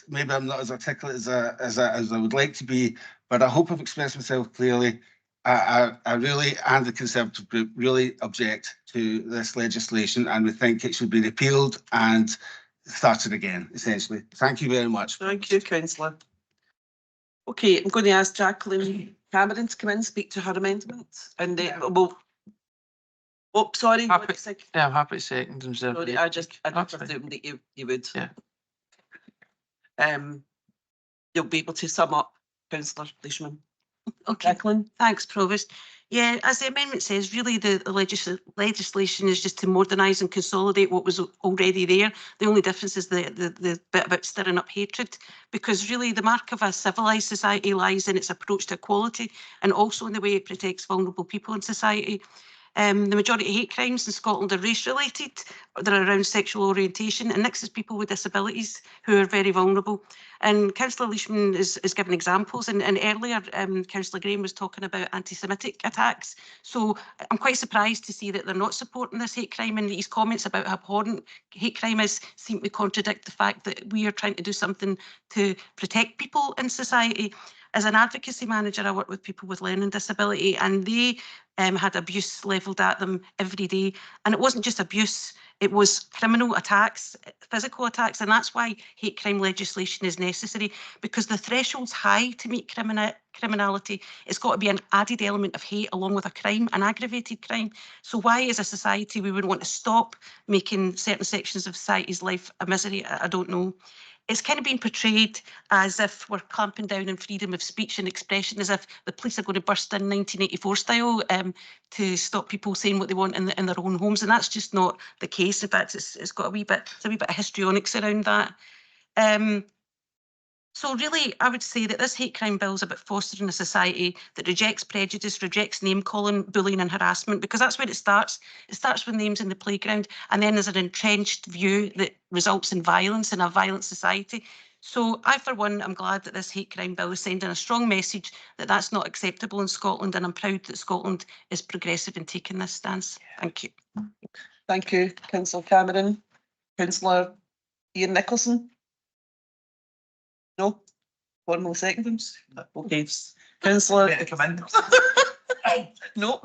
maybe I'm not as articulate as I would like to be. But I hope I've expressed myself clearly. I really, and the Conservative group, really object to this legislation, and we think it should be repealed and started again, essentially. Thank you very much. Thank you, Councillor. Okay, I'm going to ask Jacqueline Cameron to come in and speak to her amendments. And well, oh, sorry. Yeah, I'm happy to second them. Sorry, I just presumed that you would. Yeah. You'll be able to sum up, Councillor Leishman. Okay, Jacqueline. thanks, Provost. Yeah, as the amendment says, really the legislation is just to modernise and consolidate what was already there. The only difference is the bit about stirring up hatred, because really the mark of a civilised society lies in its approach to equality and also in the way it protects vulnerable people in society. The majority of hate crimes in Scotland are race-related, they're around sexual orientation, and mixes people with disabilities who are very vulnerable. And Councillor Leishman is giving examples, and earlier Councillor Graham was talking about anti-Semitic attacks. So I'm quite surprised to see that they're not supporting this hate crime, and these comments about how abhorrent hate crime is seem to contradict the fact that we are trying to do something to protect people in society. As an advocacy manager, I work with people with learning disability, and they had abuse levelled at them every day. And it wasn't just abuse, it was criminal attacks, physical attacks, and that's why hate crime legislation is necessary, because the threshold's high to meet criminality. It's got to be an added element of hate along with a crime, an aggravated crime. So why, as a society, we would want to stop making certain sections of society's life a misery, I don't know. It's kind of being portrayed as if we're clamping down on freedom of speech and expression, as if the police are going to burst in 1984 style to stop people saying what they want in their own homes, and that's just not the case. In fact, it's got a wee bit of histrionics around that. So really, I would say that this hate crime bill is about fostering a society that rejects prejudice, rejects name-calling, bullying and harassment, because that's where it starts. It starts with names in the playground, and then there's an entrenched view that results in violence in a violent society. So I, for one, am glad that this hate crime bill is sending a strong message that that's not acceptable in Scotland, and I'm proud that Scotland is progressive in taking this stance. Thank you. Thank you, Councillor Cameron. Councillor Ian Nicholson? No? Formal secondings? Okay. Councillor... No.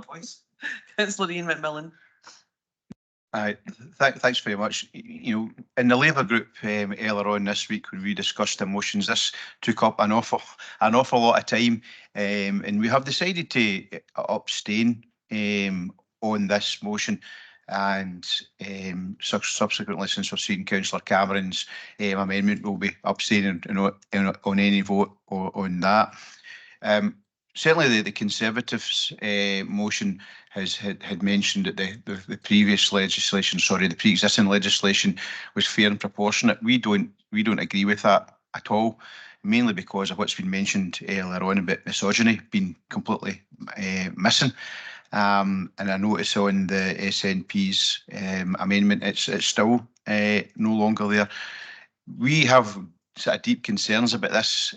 Councillor Ian McMillan. Thanks very much. You know, in the Labour group earlier on this week when we discussed the motions, this took up an awful lot of time, and we have decided to abstain on this motion. And subsequently, since we've seen Councillor Cameron's amendment, we'll be abstaining on any vote on that. Certainly, the Conservatives' motion had mentioned that the previous legislation, the pre-existing legislation, was fair and proportionate. We don't agree with that at all, mainly because of what's been mentioned earlier on about misogyny being completely missing. And I notice on the SNP's amendment, it's still no longer there. we have sort of deep concerns about this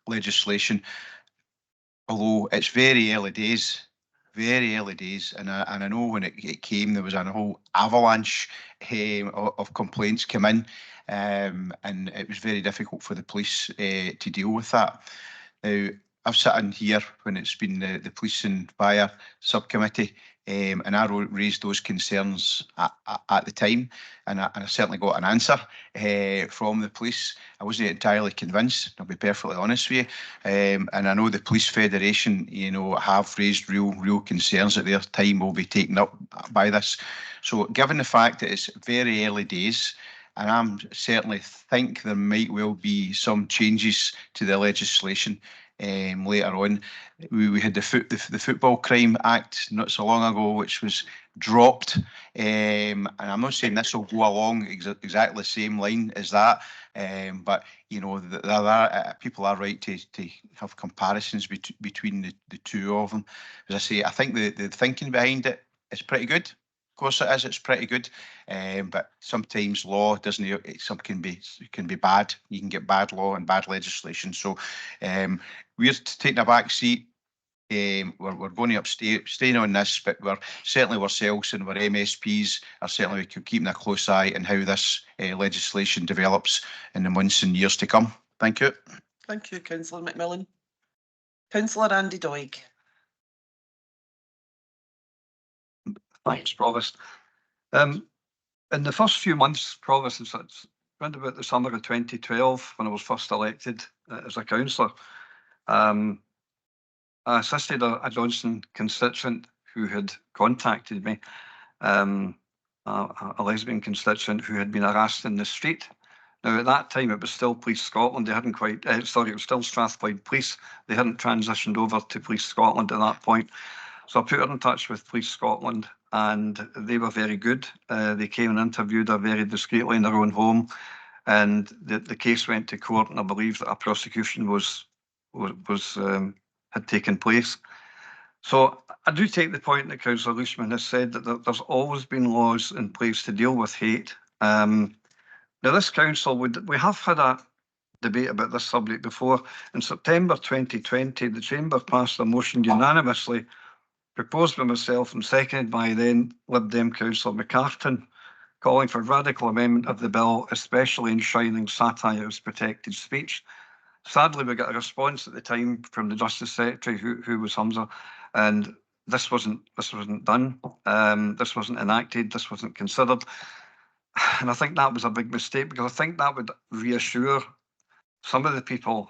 legislation, although it's very early days, and I know when it came, there was a whole avalanche of complaints come in, and it was very difficult for the police to deal with that. Now, I've sat in here when it's been the police and fire subcommittee, and I raised those concerns at the time, and I certainly got an answer from the police. I wasn't entirely convinced, I'll be perfectly honest with you, and I know the Police Federation, you know, have raised real concerns that their time will be taken up by this. So given the fact that it's very early days, and I certainly think there might well be some changes to the legislation later on. We had the Football Crime Act not so long ago, which was dropped, and I'm not saying this will go along exactly the same line as that, but you know, people are right to have comparisons between the two of them. As I say, I think the thinking behind it is pretty good. Of course it is, it's pretty good, but sometimes law doesn't, some can be bad. You can get bad law and bad legislation. So we're taking a back seat. We're going to staying on this, but we're certainly ourselves and our MSPs are certainly keeping a close eye on how this legislation develops in the months and years to come. Thank you. Thank you, Councillor McMillan. Councillor Andy Doig. Thanks, Provost. In the first few months, Provost, it's around about the summer of 2012 when I was first elected as a councillor. I assisted a Johnson constituent who had contacted me, a lesbian constituent who had been harassed in the street. Now, at that time, it was still Police Scotland. They hadn't quite, sorry, it was still Strathclyde Police. They hadn't transitioned over to Police Scotland at that point. So I put her in touch with Police Scotland, and they were very good. They came and interviewed her very discreetly in their own home, and the case went to court, and I believe that a prosecution had taken place. So I do take the point that Councillor Leishman has said that there's always been laws in place to deal with hate. Now, this council, we have had a debate about this subject before. In September 2020, the Chamber passed a motion unanimously, proposed by myself and seconded by then Lib Dem Councillor McCartan, calling for radical amendment of the bill, especially enshrining satire as protected speech. Sadly, we got a response at the time from the Justice Secretary, who was Humza, and this wasn't done. This wasn't enacted. This wasn't considered, and I think that was a big mistake, because I think that would reassure some of the people,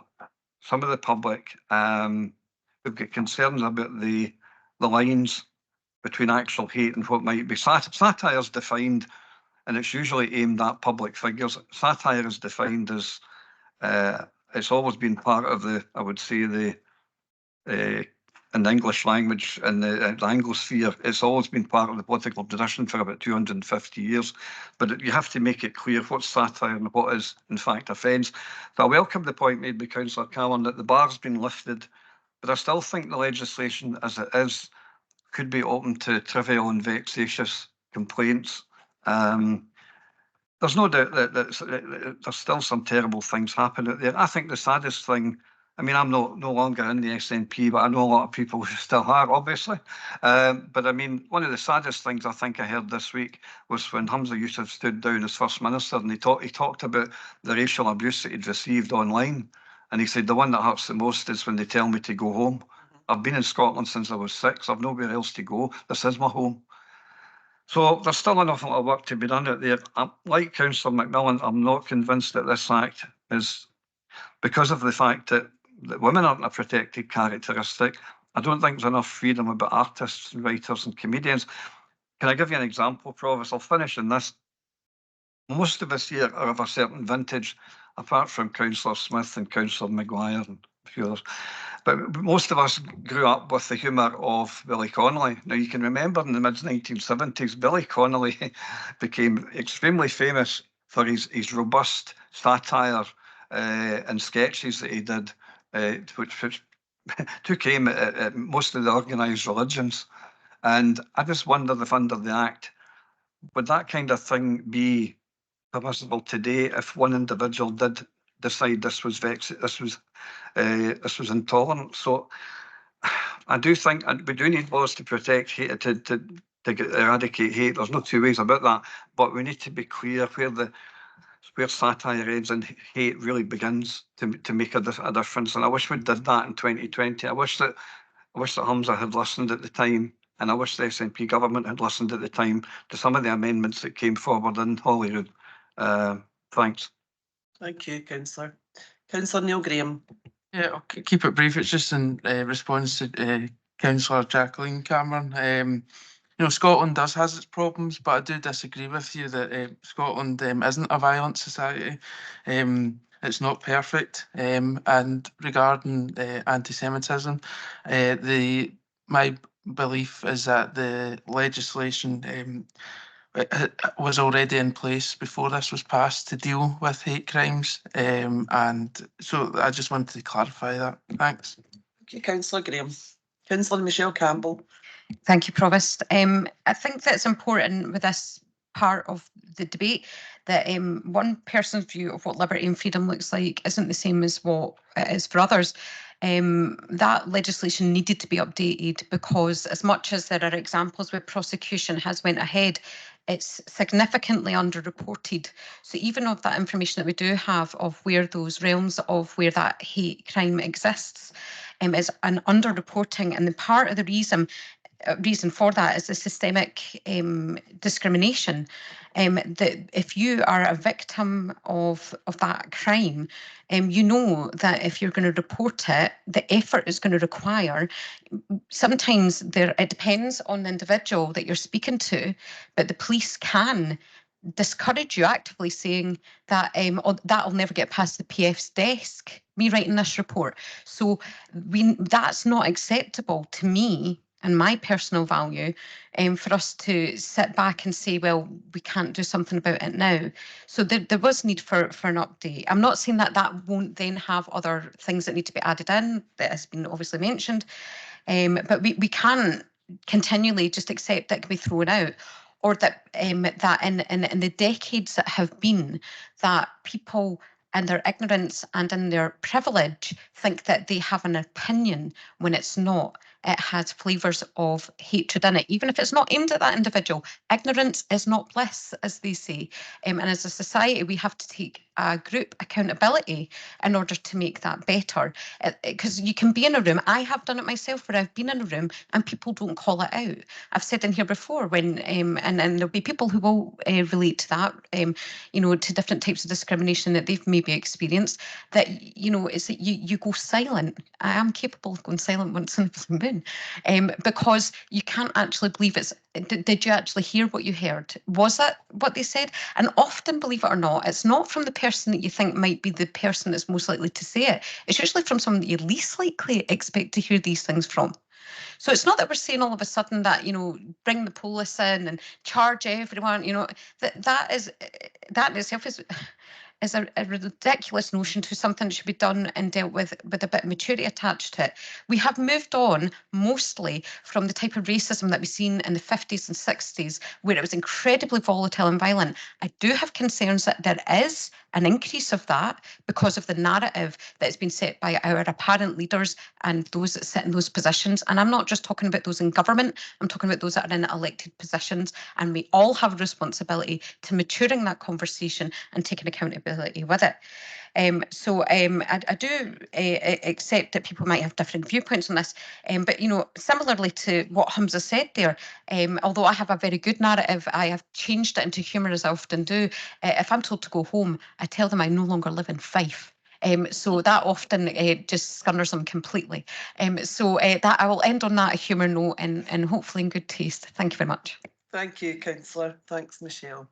some of the public, who've got concerns about the lines between actual hate and what might be. Satire is defined, and it's usually aimed at public figures. Satire is defined as it's always been part of the, I would say, the in the English language and the Anglosphere, it's always been part of the political tradition for about 250 years. But you have to make it clear what's satire and what is, in fact, offence. So I welcome the point made by Councillor Callan that the bar's been lifted, but I still think the legislation as it is could be open to trivial and vexatious complaints. There's no doubt that there's still some terrible things happen out there. I think the saddest thing, I mean, I'm no longer in the SNP, but I know a lot of people who still are, obviously. But I mean, one of the saddest things I think I heard this week was when Humza Yousaf stood down as First Minister, and he talked about the racial abuse that he'd received online. And he said, the one that hurts the most is when they tell me to go home. I've been in Scotland since I was 6. I've nowhere else to go. This is my home. So there's still an awful lot of work to be done out there. Like Councillor McMillan, I'm not convinced that this Act is, because of the fact that women aren't a protected characteristic. I don't think there's enough freedom about artists, writers and comedians. Can I give you an example, Provost? I'll finish in this. Most of us here are of a certain vintage, apart from Councillor Smith and Councillor Maguire and a few others. But most of us grew up with the humour of Billy Connolly. Now, you can remember in the mid-1970s, Billy Connolly became extremely famous for his robust satire and sketches that he did, which took aim at most of the organised religions. And I just wondered if under the Act, would that kind of thing be permissible today if one individual did decide this was this was intolerant. So I do think we do need laws to protect hate, to eradicate hate. There's no two ways about that. But we need to be clear where satire ends and hate really begins to make a difference. And I wish we did that in 2020. I wish that Hamza had listened at the time, and I wish the SNP government had listened at the time to some of the amendments that came forward in Holyrood. Thanks. Thank you, Councillor. Councillor Neil Graham. Yeah, I'll keep it brief. It's just in response to Councillor Jacqueline Cameron. You know, Scotland has its problems, but I do disagree with you that Scotland isn't a violent society. It's not perfect. And regarding anti-Semitism, my belief is that the legislation was already in place before this was passed to deal with hate crimes. And so I just wanted to clarify that. Thanks. Thank you, Councillor Graham. Councillor Michelle Campbell. Thank you, Provost. I think that's important with this part of the debate that one person's view of what liberty and freedom looks like isn't the same as what it is for others. That legislation needed to be updated because as much as there are examples where prosecution has went ahead, it's significantly underreported. So even of that information that we do have of where those realms of where that hate crime exists is an underreporting, and the part of the reason for that is the systemic discrimination. That if you are a victim of that crime, you know that if you're going to report it, the effort is going to require. Sometimes it depends on the individual that you're speaking to, but the police can discourage you actively, saying that that'll never get past the PF's desk, me writing this report. So that's not acceptable to me and my personal value, for us to sit back and say, well, we can't do something about it now. So there was need for an update. I'm not saying that won't then have other things that need to be added in, that has been obviously mentioned, but we can't continually just accept that it can be thrown out, or that that in the decades that have been, that people in their ignorance and in their privilege think that they have an opinion when it's not. It has flavours of hatred in it, even if it's not aimed at that individual. Ignorance is not bliss, as they say. And as a society, we have to take a group accountability in order to make that better. Because you can be in a room, I have done it myself, where I've been in a room and people don't call it out. I've said in here before, when and there'll be people who will relate to that, you know, to different types of discrimination that they've maybe experienced, that, you know, is that you go silent. I am capable of going silent once in a blue moon. Because you can't actually believe it's. Did you actually hear what you heard? Was that what they said? And often, believe it or not, it's not from the person that you think might be the person that's most likely to say it. It's usually from someone that you least likely expect to hear these things from. So it's not that we're saying all of a sudden that, you know, bring the police in and charge everyone, you know, that in itself is a ridiculous notion to something that should be done and dealt with a bit of maturity attached to it. We have moved on mostly from the type of racism that we've seen in the 50s and 60s, where it was incredibly volatile and violent. I do have concerns that there is an increase of that because of the narrative that's been set by our apparent leaders and those that sit in those positions. And I'm not just talking about those in government, I'm talking about those that are in elected positions. And we all have a responsibility to maturing that conversation and taking accountability with it. So I do accept that people might have different viewpoints on this, but, you know, similarly to what Hamza said there, although I have a very good narrative, I have changed it into humour, as I often do. If I'm told to go home, I tell them I no longer live in Fife. So that often just scunners them completely. So that I will end on that humour note and hopefully in good taste. Thank you very much. Thank you, Councillor. Thanks, Michelle.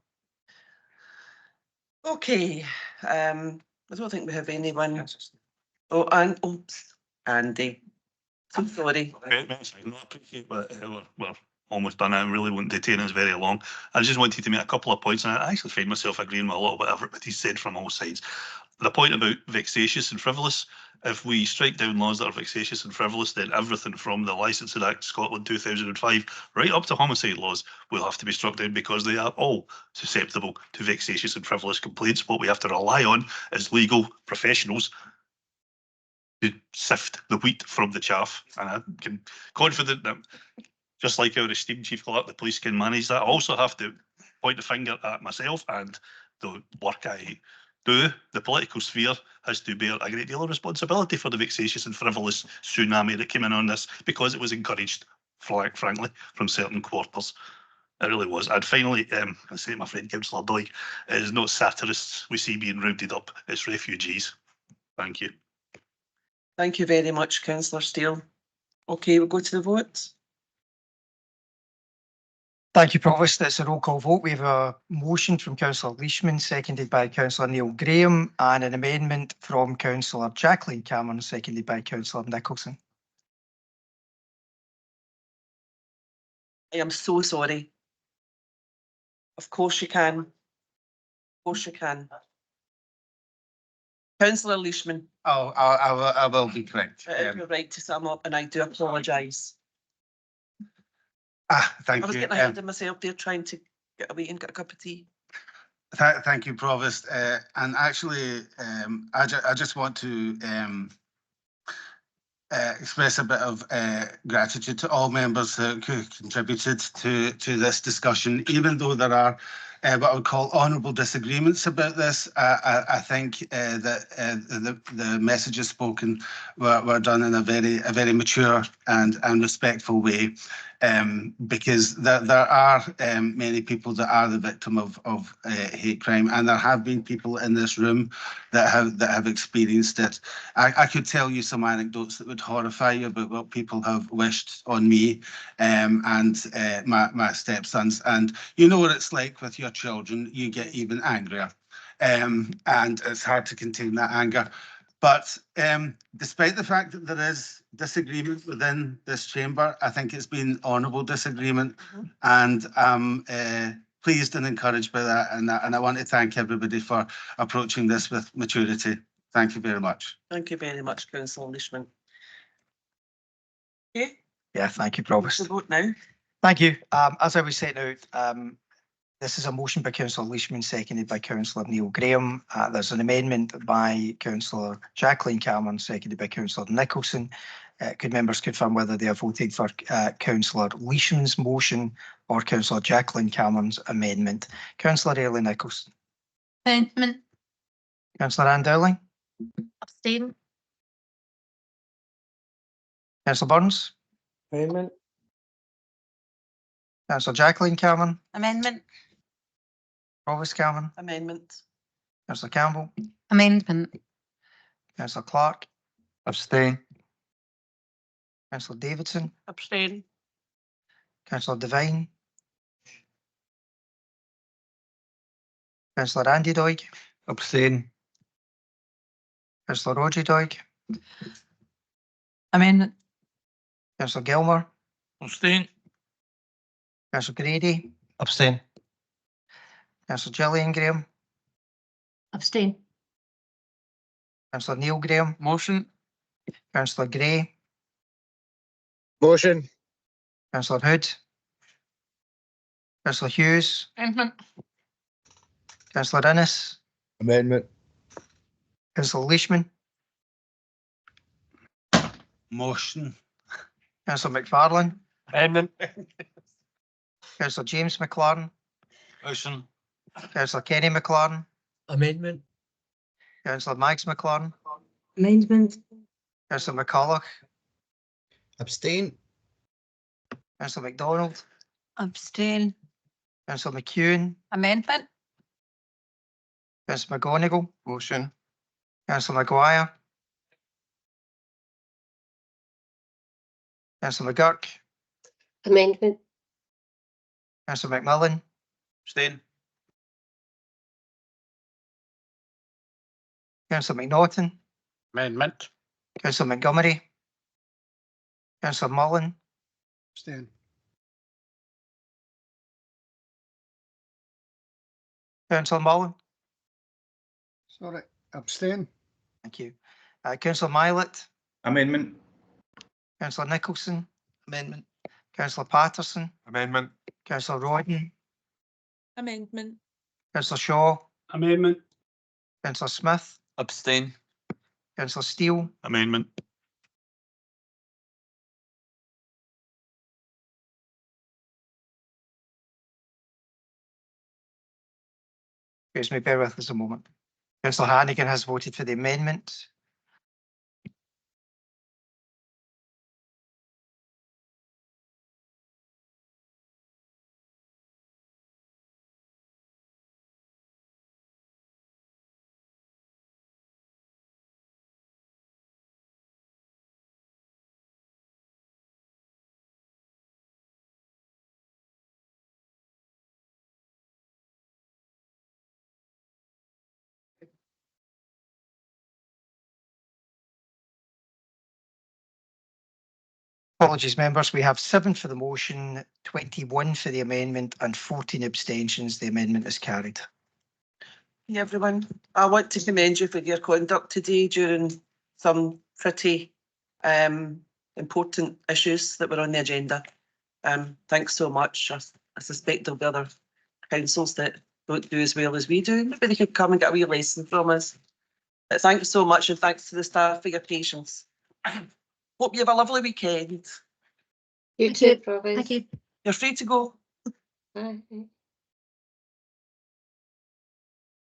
Okay, I don't think we have anyone. Oh, and oops, Andy. I'm sorry. I appreciate that we're almost done. I really won't detain us very long. I just wanted to make a couple of points, and I actually find myself agreeing with a lot of what everybody said from all sides. the point about vexatious and frivolous, if we strike down laws that are vexatious and frivolous, then everything from the Licensing Act Scotland 2005 right up to homicide laws will have to be struck down, because they are all susceptible to vexatious and frivolous complaints. What we have to rely on is legal professionals to sift the wheat from the chaff. And I'm confident that, just like our esteemed Chief Clerk, the police can manage that. I also have to point the finger at myself and the work I do. The political sphere has to bear a great deal of responsibility for the vexatious and frivolous tsunami that came in on this, because it was encouraged, frankly, from certain quarters. It really was. And finally, I say to my friend Councillor Doig, it is not satirists we see being rounded up, it's refugees. Thank you. Thank you very much, Councillor Steele. Okay, we'll go to the vote. Thank you, Provost. It's a roll call vote. We have a motion from Councillor Leishman, seconded by Councillor Neil Graham, and an amendment from Councillor Jacqueline Cameron, seconded by Councillor Nicholson. I am so sorry. Of course you can. Of course you can. Councillor Leishman. Oh, I will be correct. You're right to sum up, and I do apologise. Thank you. I was getting ahead of myself there, trying to get away and get a cup of tea. Thank you, Provost. And actually, I just want to express a bit of gratitude to all members who contributed to this discussion, even though there are what I would call honourable disagreements about this. I think that the messages spoken were done in a very mature and respectful way, because there are many people that are the victim of hate crime, and there have been people in this room that have experienced it. I could tell you some anecdotes that would horrify you about what people have wished on me and my stepsons, and you know what it's like with your children. You get even angrier, and it's hard to contain that anger. But despite the fact that there is disagreement within this chamber, I think it's been honourable disagreement, and I'm pleased and encouraged by that. And I want to thank everybody for approaching this with maturity. Thank you very much. Thank you very much, Councillor Leishman. Okay. Yeah, thank you, Provost. The vote now. Thank you. As I was setting out, this is a motion by Councillor Leishman, seconded by Councillor Neil Graham. There's an amendment by Councillor Jacqueline Cameron, seconded by Councillor Nicholson. Could members confirm whether they have voted for Councillor Leishman's motion or Councillor Jacqueline Cameron's amendment? Councillor Airlie Nicholson. Amendment. Councillor Ann-Dowling. Abstain. Councillor Burns. Amendment. Councillor Jacqueline Cameron. Amendment. Provost Cameron. Amendment. Councillor Campbell. Amendment. Councillor Clark. Abstain. Councillor Davidson. Abstain. Councillor Devine. Councillor Andy Doig. Abstain. Councillor Roger Doig. Amendment. Councillor Gilmore. Abstain. Councillor Grady. Abstain. Councillor Gillian Graham. Abstain. Councillor Neil Graham. Motion. Councillor Gray. Motion. Councillor Hood. Councillor Hughes. Amendment. Councillor Innes. Amendment. Councillor Leishman. Motion. Councillor McFarlane. Amendment. Councillor James McLaren. Motion. Councillor Kenny McLaren. Amendment. Councillor Mags McLaren. Amendment. Councillor McCulloch. Abstain. Councillor MacDonald. Abstain. Councillor McEwen. Amendment. Councillor McGonigal. Motion. Councillor Maguire. Councillor McGurk. Amendment. Councillor McMillan. Abstain. Councillor McNaughton. Amendment. Councillor Montgomery. Councillor Mullen. Abstain. Councillor Mullen. Sorry. Abstain. Thank you. Councillor Milet, Amendment. Councillor Nicholson. Amendment. Councillor Patterson. Amendment. Councillor Rodden. Amendment. Councillor Shaw. Amendment. Councillor Smith. Abstain. Councillor Steele. Amendment. Excuse me, bear with us a moment. Councillor Hannigan has voted for the amendment. Apologies, members. We have 7 for the motion, 21 for the amendment and 14 abstentions. The amendment is carried. Hey everyone, I want to commend you for your conduct today during some pretty important issues that were on the agenda. Thanks so much. I suspect there'll be other councils that don't do as well as we do. Maybe they could come and get a wee lesson from us. But thanks so much, and thanks to the staff for your patience. Hope you have a lovely weekend. You too, Provost. You're free to go. Bye.